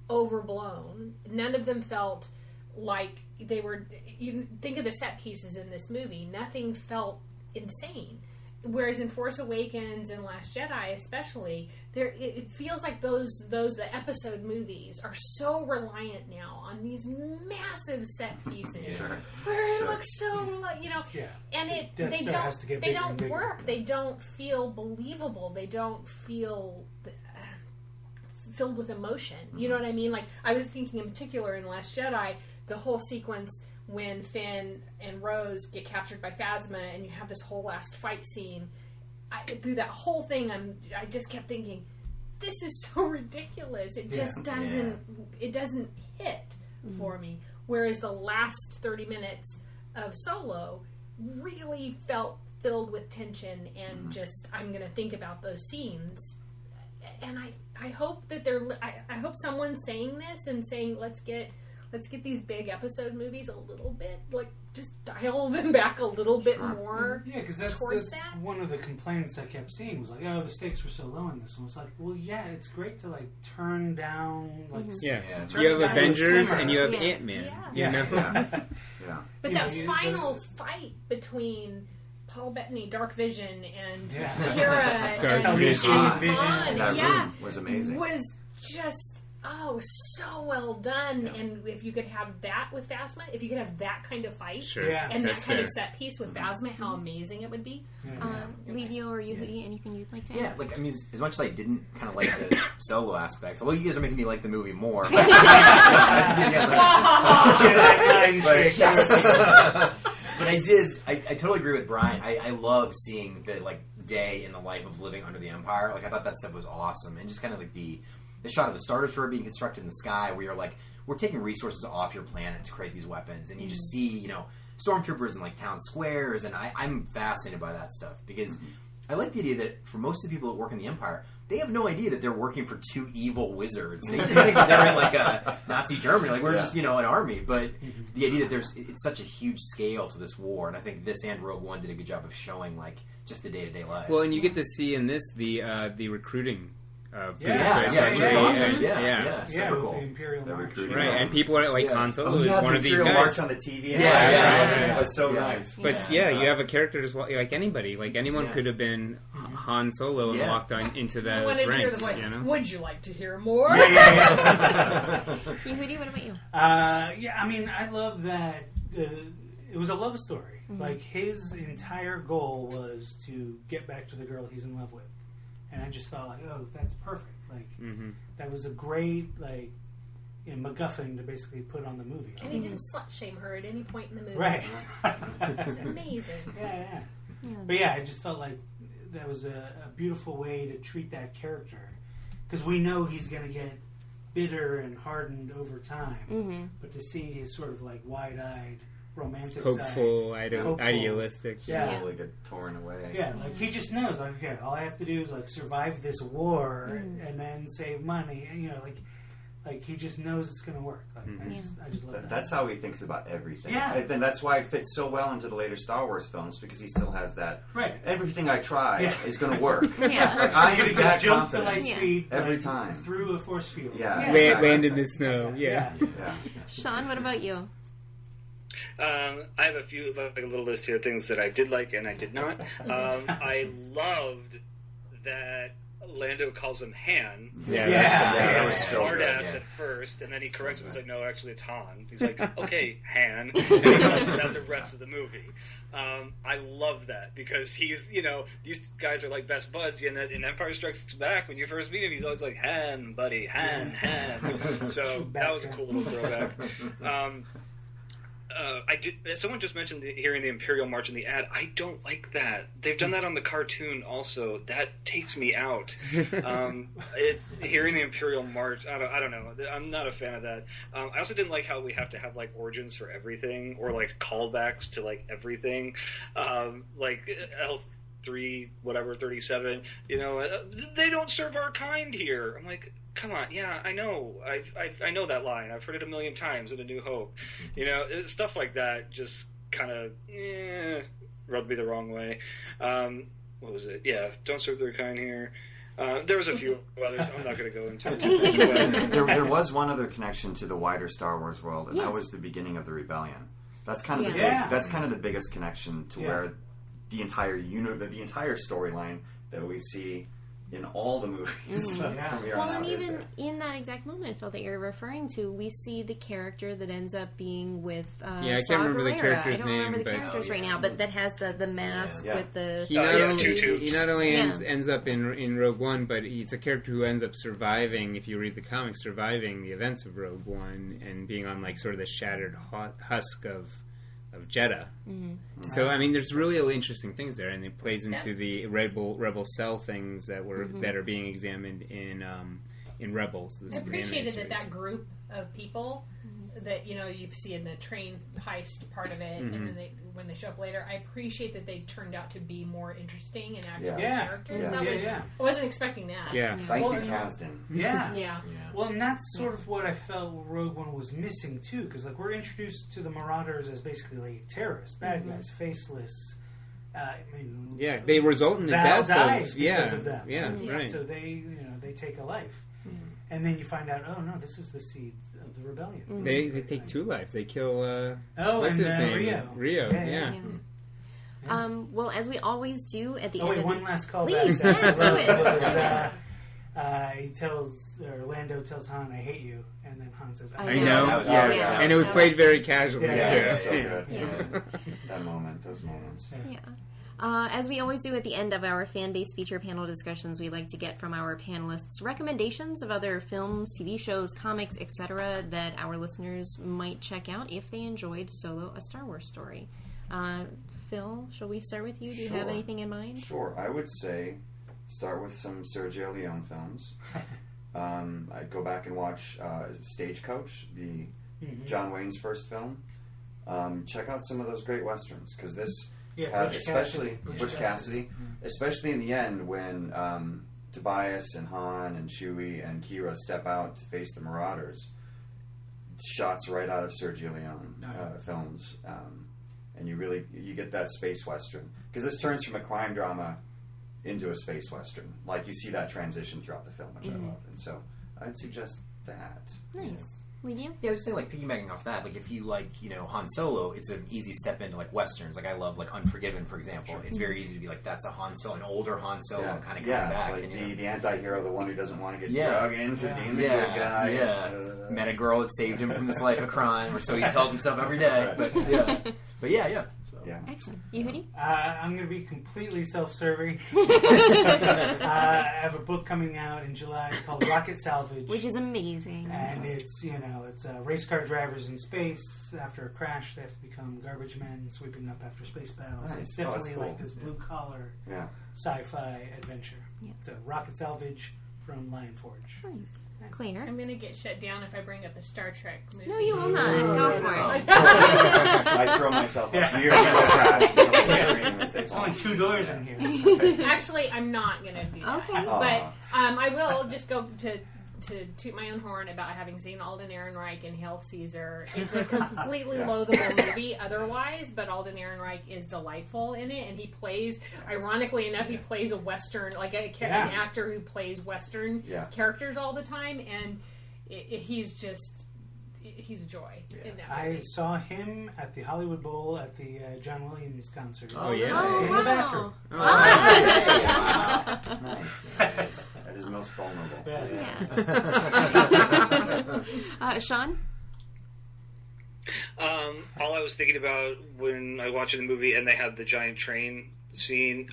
Speaker 6: overblown. None of them felt like they were. You think of the set pieces in this movie; nothing felt insane. Whereas in Force Awakens and Last Jedi, especially, it feels like the episode movies are so reliant now on these massive set pieces where it looks so and they don't work. They don't feel believable. They don't feel filled with emotion. You know what I mean? Like, I was thinking in particular in Last Jedi, the whole sequence when Finn and Rose get captured by Phasma, and you have this whole last fight scene. Through that whole thing, I just kept thinking, this is so ridiculous. It just doesn't hit for me. Whereas the last 30 minutes of Solo really felt filled with tension and just, I'm going to think about those scenes. And I hope that I hope someone's saying this and saying, let's get these big episode movies a little bit, like, just dial them back a little bit more.
Speaker 5: Yeah, because that's one of the complaints I kept seeing was like, oh, the stakes were so low in this one. It's like, well, yeah, it's great to like turn down, like,
Speaker 7: you have Avengers and you have Ant-Man.
Speaker 6: But that final fight between Paul Bettany, Dark Vision, and Kira,
Speaker 7: Dark Vision,
Speaker 6: Han,
Speaker 4: that room was amazing.
Speaker 6: Was just so well done. And if you could have that with Phasma, if you could have that kind of fight, and that kind of set piece with Phasma, how amazing it would be.
Speaker 2: Livio or Yehudi, anything you'd like to add?
Speaker 8: Yeah, like, I mean, as much as I didn't kind of like the Solo aspects, although you guys are making me like the movie more. But I totally agree with Brian. I love seeing the, like, day in the life of living under the Empire. Like, I thought that stuff was awesome. And just kind of like the shot of the Star Destroyer being constructed in the sky, where you're like, we're taking resources off your planet to create these weapons, and you just see, you know, stormtroopers in like town squares, and I'm fascinated by that stuff because I like the idea that for most of the people that work in the Empire, they have no idea that they're working for two evil wizards. They just think that they're in like a Nazi Germany, like we're just, you know, an army. But the idea that it's such a huge scale to this war, and I think this and Rogue One did a good job of showing like just the day-to-day life.
Speaker 7: Well, and you get to see in this the recruiting.
Speaker 8: Which is awesome. Yeah, super
Speaker 5: with
Speaker 8: cool.
Speaker 5: the Imperial March.
Speaker 7: Right, and people are like Han Solo is
Speaker 4: the
Speaker 7: one of these
Speaker 4: Imperial
Speaker 7: guys.
Speaker 4: March on the TV.
Speaker 7: Yeah.
Speaker 4: It was so nice.
Speaker 7: But you have a character just like anybody. Like anyone could have been Han Solo and walked on into
Speaker 6: I
Speaker 7: those
Speaker 6: wanted to hear the
Speaker 7: ranks.
Speaker 6: voice.
Speaker 7: You know?
Speaker 6: Would you like to hear more?
Speaker 2: Yehudi, what about you?
Speaker 5: I mean, I love that it was a love story. Like, his entire goal was to get back to the girl he's in love with. And I just felt like, oh, that's perfect. Like, that was a great, like, MacGuffin to basically put on the movie.
Speaker 6: And he didn't slut shame her at any point in the movie.
Speaker 5: Right.
Speaker 6: It's amazing.
Speaker 5: Yeah. But yeah, I just felt like that was a beautiful way to treat that character. Because we know he's going to get bitter and hardened over time. But to see his sort of, like, wide-eyed, romantic
Speaker 7: hopeful,
Speaker 5: side.
Speaker 7: idealistic.
Speaker 4: Slowly get torn away.
Speaker 5: Yeah, like he just knows, like, okay, all I have to do is like survive this war and then save money, and you know, like he just knows it's going to work. Like, I just love that.
Speaker 4: That's how he thinks about everything.
Speaker 5: Yeah.
Speaker 4: And that's why it fits so well into the later Star Wars films, because he still has that.
Speaker 5: Right.
Speaker 4: Everything I try is going to work.
Speaker 2: Yeah.
Speaker 4: Like, I am that
Speaker 5: jump to
Speaker 4: confident
Speaker 5: light speed
Speaker 4: every
Speaker 5: like,
Speaker 4: time
Speaker 5: through a force field.
Speaker 7: Land in the snow. Yeah.
Speaker 2: Sean, what about you?
Speaker 3: I have a few, like a little list here, things that I did like and I did not. I loved that Lando calls him Han.
Speaker 4: That was so
Speaker 3: Smart
Speaker 4: good,
Speaker 3: ass at first, and then he corrects him. He's like, "No, actually, it's Han." He's like, "Okay, Han," and he calls him that the rest of the movie. I love that because he's, you know, these guys are like best buds. And in Empire Strikes Back, when you first meet him, he's always like, "Han, buddy, Han." So that was a cool little throwback. Someone just mentioned hearing the Imperial March in the ad. I don't like that. They've done that on the cartoon also. That takes me out. Hearing the Imperial March, I don't know. I'm not a fan of that. I also didn't like how we have to have like origins for everything or like callbacks to like everything. Like L3 whatever 37. You know, they don't serve our kind here. I'm like, come on, yeah, I know. I know that line. I've heard it a million times in A New Hope. You know, stuff like that just kind of rubbed me the wrong way. What was it? Yeah, don't serve their kind here. There was a few others. I'm not going to go into it.
Speaker 4: There was one other connection to the wider Star Wars world, and that was the beginning of the Rebellion. That's kind of that's kind of the biggest connection to where the entire the entire storyline that we see in all the movies. Well,
Speaker 2: and even in that exact moment, Phil, that you're referring to, we see the character that ends up being with
Speaker 7: I can't remember the character's name.
Speaker 2: I don't remember the characters right now, but that has the mask with the...
Speaker 7: He not only ends up in Rogue One, but he's a character who ends up surviving, if you read the comics, surviving the events of Rogue One and being on like sort of the shattered husk of Jeddah. So I mean, there's really interesting things there, and it plays into the rebel cell things that are being examined in Rebels.
Speaker 6: I appreciated that group of people that, you know, you see in the train heist part of it, and then when they show up later, I appreciate that they turned out to be more interesting and actual characters. I wasn't expecting that.
Speaker 4: Thank you, Kasdan.
Speaker 5: Well, and that's sort of what I felt Rogue One was missing too, because like we're introduced to the Marauders as basically like terrorists, bad guys, faceless.
Speaker 7: They result in the death
Speaker 5: dies
Speaker 7: of
Speaker 5: because of them.
Speaker 7: Right.
Speaker 5: So they take a life, and then you find out, oh no, this is the seeds of the rebellion.
Speaker 7: They take two lives. They kill. What's his name?
Speaker 5: Rio.
Speaker 2: Well, as we always do at the end of
Speaker 5: one last call.
Speaker 2: Please, yes, do
Speaker 5: it. Lando tells Han, "I hate you," and then Han says,
Speaker 7: "I know." And it was played very casually too.
Speaker 4: So good. That moment, those moments.
Speaker 2: As we always do at the end of our Fanbase Feature panel discussions, we like to get from our panelists recommendations of other films, TV shows, comics, etc. that our listeners might check out if they enjoyed Solo: A Star Wars Story. Phil, shall we start with you? Do you have anything in mind?
Speaker 4: Sure. I would say start with some Sergio Leone films. I'd go back and watch Stagecoach, the John Wayne's first film. Check out some of those great westerns, because this, especially Butch Cassidy, especially in the end when Tobias and Han and Chewie and Kira step out to face the Marauders. Shots right out of Sergio Leone films, and you get that space western, because this turns from a crime drama into a space western. Like, you see that transition throughout the film, which I love, and so I'd suggest that.
Speaker 2: Nice. Livio?
Speaker 8: Yeah, I was saying, like, piggybacking off that, like, if you like, Han Solo, it's an easy step into, like, westerns. Like, I love, like, Unforgiven, for example. It's very easy to be like, that's a Han Solo, an older Han Solo, kind of coming back.
Speaker 4: Like
Speaker 8: and,
Speaker 4: the anti-hero, the one who doesn't want to get drug into being the good guy.
Speaker 8: Yeah, met a girl that saved him from this life of crime, or so he tells himself every day. But yeah. So.
Speaker 4: Yeah.
Speaker 2: Excellent. Yehudi?
Speaker 5: I'm going to be completely self-serving. I have a book coming out in July called Rocket Salvage,
Speaker 2: Which is amazing.
Speaker 5: and it's race car drivers in space. After a crash, they have to become garbage men sweeping up after space battles.
Speaker 4: Nice.
Speaker 5: It's definitely
Speaker 4: cool.
Speaker 5: like this blue-collar sci-fi adventure.
Speaker 2: Yeah.
Speaker 5: So Rocket Salvage from Lion Forge.
Speaker 2: Nice. Claire?
Speaker 6: I'm going to get shut down if I bring up a Star Trek movie.
Speaker 2: No, you will not. Go for it.
Speaker 4: I throw myself up here and crash.
Speaker 5: There's only 2 doors in here.
Speaker 6: Actually, I'm not going to do that.
Speaker 2: Okay.
Speaker 6: But I will just go to toot my own horn about having seen Alden Ehrenreich in Hail Caesar. It's a completely loathable movie otherwise, but Alden Ehrenreich is delightful in it, and he plays, ironically enough, he plays a Western, like an actor who plays Western characters all the time, and he's a joy in that movie.
Speaker 5: I saw him at the Hollywood Bowl at the John Williams concert.
Speaker 7: Oh, yeah.
Speaker 2: Oh,
Speaker 5: In the bathroom.
Speaker 4: Nice. That is most vulnerable.
Speaker 2: Yes. Sean?
Speaker 3: All I was thinking about when I watched the movie and they had the giant train scene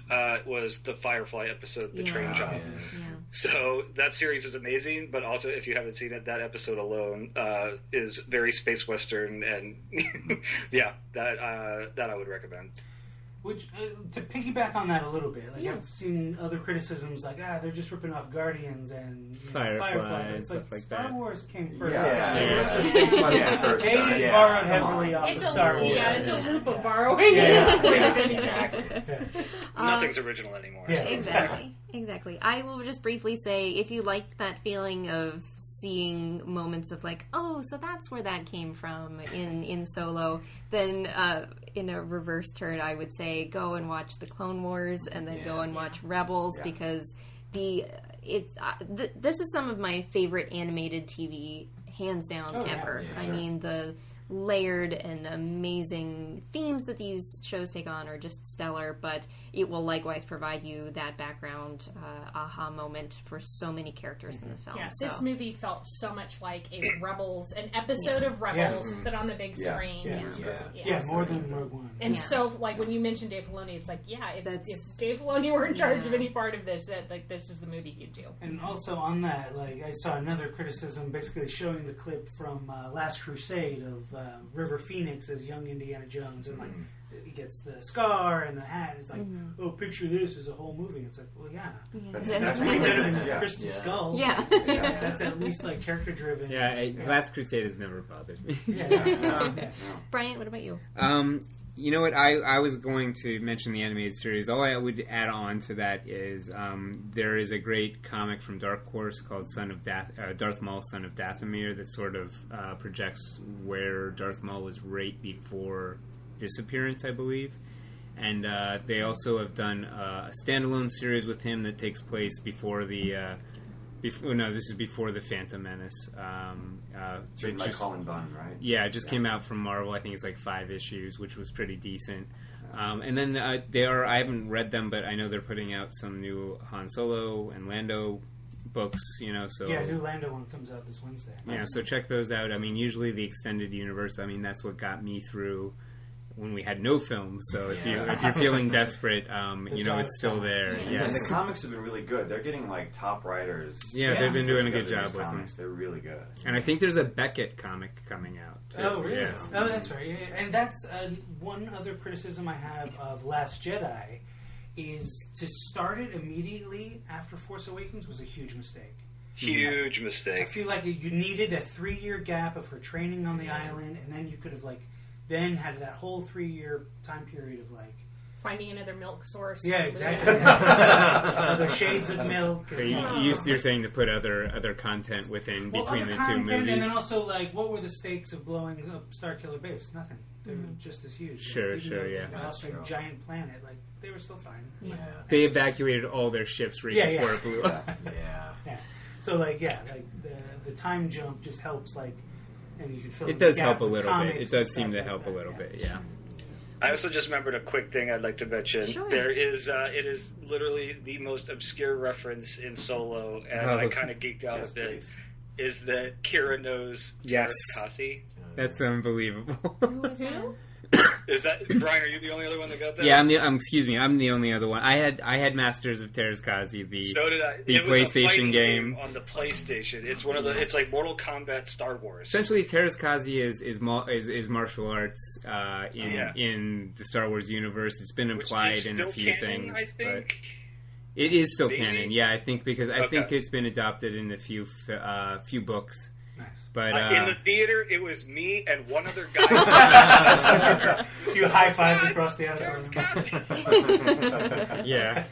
Speaker 3: was the Firefly episode, The Train Job.
Speaker 2: Yeah.
Speaker 3: So that series is amazing, but also if you haven't seen it, that episode alone is very space western, and that I would recommend.
Speaker 5: Which, to piggyback on that a little bit, like I've seen other criticisms like, they're just ripping off Guardians and
Speaker 7: Firefly
Speaker 5: but it's like
Speaker 7: like
Speaker 5: Star
Speaker 7: that.
Speaker 5: Wars came first.
Speaker 4: It's a space western first.
Speaker 5: They borrowed heavily off
Speaker 6: It's
Speaker 5: of Star Wars.
Speaker 6: it's a loop of borrowing.
Speaker 3: Exactly. Nothing's original anymore.
Speaker 5: Yeah.
Speaker 3: So.
Speaker 2: Exactly. I will just briefly say, if you like that feeling of seeing moments of like, oh, so that's where that came from in Solo, then in a reverse turn, I would say go and watch the Clone Wars and then go and watch Rebels, because this is some of my favorite animated TV hands down ever.
Speaker 5: Yeah,
Speaker 2: I
Speaker 5: sure.
Speaker 2: mean, the layered and amazing themes that these shows take on are just stellar, but it will likewise provide you that background aha moment for so many characters in the film.
Speaker 6: Yeah,
Speaker 2: so.
Speaker 6: this movie felt so much like a Rebels, an episode of Rebels put on the big screen.
Speaker 5: Yeah, more than Rogue One.
Speaker 6: And so, like, when you mentioned Dave Filoni, it's like, if Dave Filoni were in charge of any part of this, that like this is the movie he'd do.
Speaker 5: And also on that, like, I saw another criticism basically showing the clip from Last Crusade of River Phoenix as young Indiana Jones, and like he gets the scar and the hat. And it's like, oh, picture this as a whole movie. It's like, well,
Speaker 4: That's
Speaker 5: pretty
Speaker 4: really
Speaker 5: good
Speaker 4: good.
Speaker 5: in Crystal Skull.
Speaker 2: Yeah.
Speaker 5: That's at least like character driven.
Speaker 7: Last Crusade has never bothered me.
Speaker 2: Bryant, what about you?
Speaker 7: You know what? I was going to mention the animated series. All I would add on to that is there is a great comic from Dark Horse called Darth Maul, Son of Dathomir, that sort of projects where Darth Maul was right before disappearance, I believe. And they also have done a standalone series with him that takes place before the... this is before the Phantom Menace.
Speaker 4: It's written by Colin Bunn, right?
Speaker 7: Yeah, it just came out from Marvel. I think it's like 5 issues, which was pretty decent. And then I haven't read them, but I know they're putting out some new Han Solo and Lando books, so...
Speaker 5: Yeah, new Lando one comes out this Wednesday.
Speaker 7: Yeah, so check those out. I mean, usually the extended universe, I mean, that's what got me through when we had no films. So if you're feeling desperate, it's still there.
Speaker 4: Yes. And the comics have been really good. They're getting like top writers.
Speaker 7: Yeah, they've been doing a good job with them.
Speaker 4: They're really good.
Speaker 7: And I think there's a Beckett comic coming out too.
Speaker 5: Oh, really?
Speaker 7: Yes.
Speaker 5: Oh, that's right. Yeah. And that's one other criticism I have of Last Jedi is to start it immediately after Force Awakens was a huge mistake.
Speaker 3: Huge
Speaker 5: I
Speaker 3: mistake.
Speaker 5: feel like you needed a 3-year gap of her training on the island, and then you could have then had that whole 3-year time period of
Speaker 6: Finding another milk source.
Speaker 5: yeah, exactly. Other shades of milk.
Speaker 7: You're saying to put other content within between
Speaker 5: other
Speaker 7: the
Speaker 5: content,
Speaker 7: two movies.
Speaker 5: and then also what were the stakes of blowing up Starkiller Base? Nothing. They were just as huge.
Speaker 7: Sure,
Speaker 5: Even
Speaker 7: sure,
Speaker 5: though
Speaker 7: yeah.
Speaker 5: they lost a giant planet. They were still fine.
Speaker 6: Yeah.
Speaker 7: They evacuated all their ships right before it blew up.
Speaker 8: Yeah.
Speaker 5: So the time jump just helps and you can fill
Speaker 7: It
Speaker 5: in the
Speaker 7: does
Speaker 5: gap
Speaker 7: help a
Speaker 5: with
Speaker 7: little bit.
Speaker 5: comics
Speaker 7: It does
Speaker 5: and
Speaker 7: seem to
Speaker 5: stuff
Speaker 7: help a
Speaker 5: like
Speaker 7: little
Speaker 5: that,
Speaker 7: bit, yeah.
Speaker 3: I also just remembered a quick thing I'd like to mention.
Speaker 2: Sure.
Speaker 3: There is, it is literally the most obscure reference in Solo, and I kind of geeked out a bit.
Speaker 4: Please.
Speaker 3: Is that Kira knows
Speaker 7: Yes.
Speaker 3: Kasi?
Speaker 7: That's unbelievable.
Speaker 2: Who was that?
Speaker 3: Is that Brian? Are you the only other one that got that?
Speaker 7: Yeah, I'm the only other one. I had Masters of Terraskazi,
Speaker 3: So did I.
Speaker 7: the
Speaker 3: It was a
Speaker 7: PlayStation
Speaker 3: fighting
Speaker 7: game.
Speaker 3: on the PlayStation. It's one of the. It's like Mortal Kombat Star Wars.
Speaker 7: Essentially, Terraskazi is martial arts in the Star Wars universe. It's been
Speaker 3: Which
Speaker 7: implied
Speaker 3: is
Speaker 7: in
Speaker 3: still
Speaker 7: a few
Speaker 3: canon,
Speaker 7: things,
Speaker 3: I think.
Speaker 7: but it is still
Speaker 3: Maybe?
Speaker 7: canon. Yeah, I think because I think
Speaker 3: Okay.
Speaker 7: it's been adopted in a few books.
Speaker 5: Nice.
Speaker 7: But
Speaker 3: In the theater, it was me and one other guy.
Speaker 5: You high-fived across the auditorium.
Speaker 7: yeah,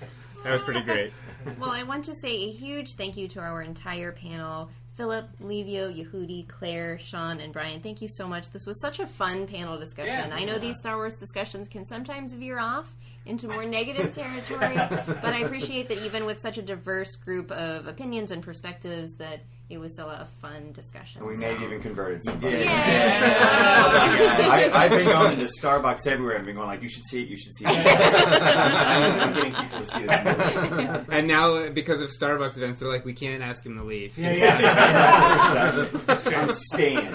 Speaker 7: that was pretty great.
Speaker 2: Well, I want to say a huge thank you to our entire panel. Phillip, Livio, Yehudi, Claire, Sean, and Bryant, thank you so much. This was such a fun panel discussion. I know these Star Wars discussions can sometimes veer off into more negative territory, but I appreciate that even with such a diverse group of opinions and perspectives that it was still a fun discussion.
Speaker 4: And we may have even converted some.
Speaker 8: did.
Speaker 4: I've been going to Starbucks everywhere and been going you should see it, you should see it. I'm getting people to see this movie.
Speaker 7: And now, because of Starbucks events, they're we can't ask him to leave.
Speaker 4: I'm staying.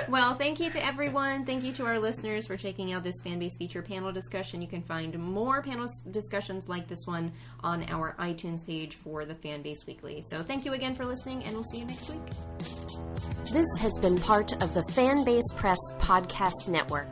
Speaker 2: Well, thank you to everyone. Thank you to our listeners for checking out this Fanbase Feature panel discussion. You can find more panel discussions like this one on our iTunes page for the Fanbase Weekly. So thank you again for listening, and we'll see you next week. This has been part of the Fanbase Press Podcast Network.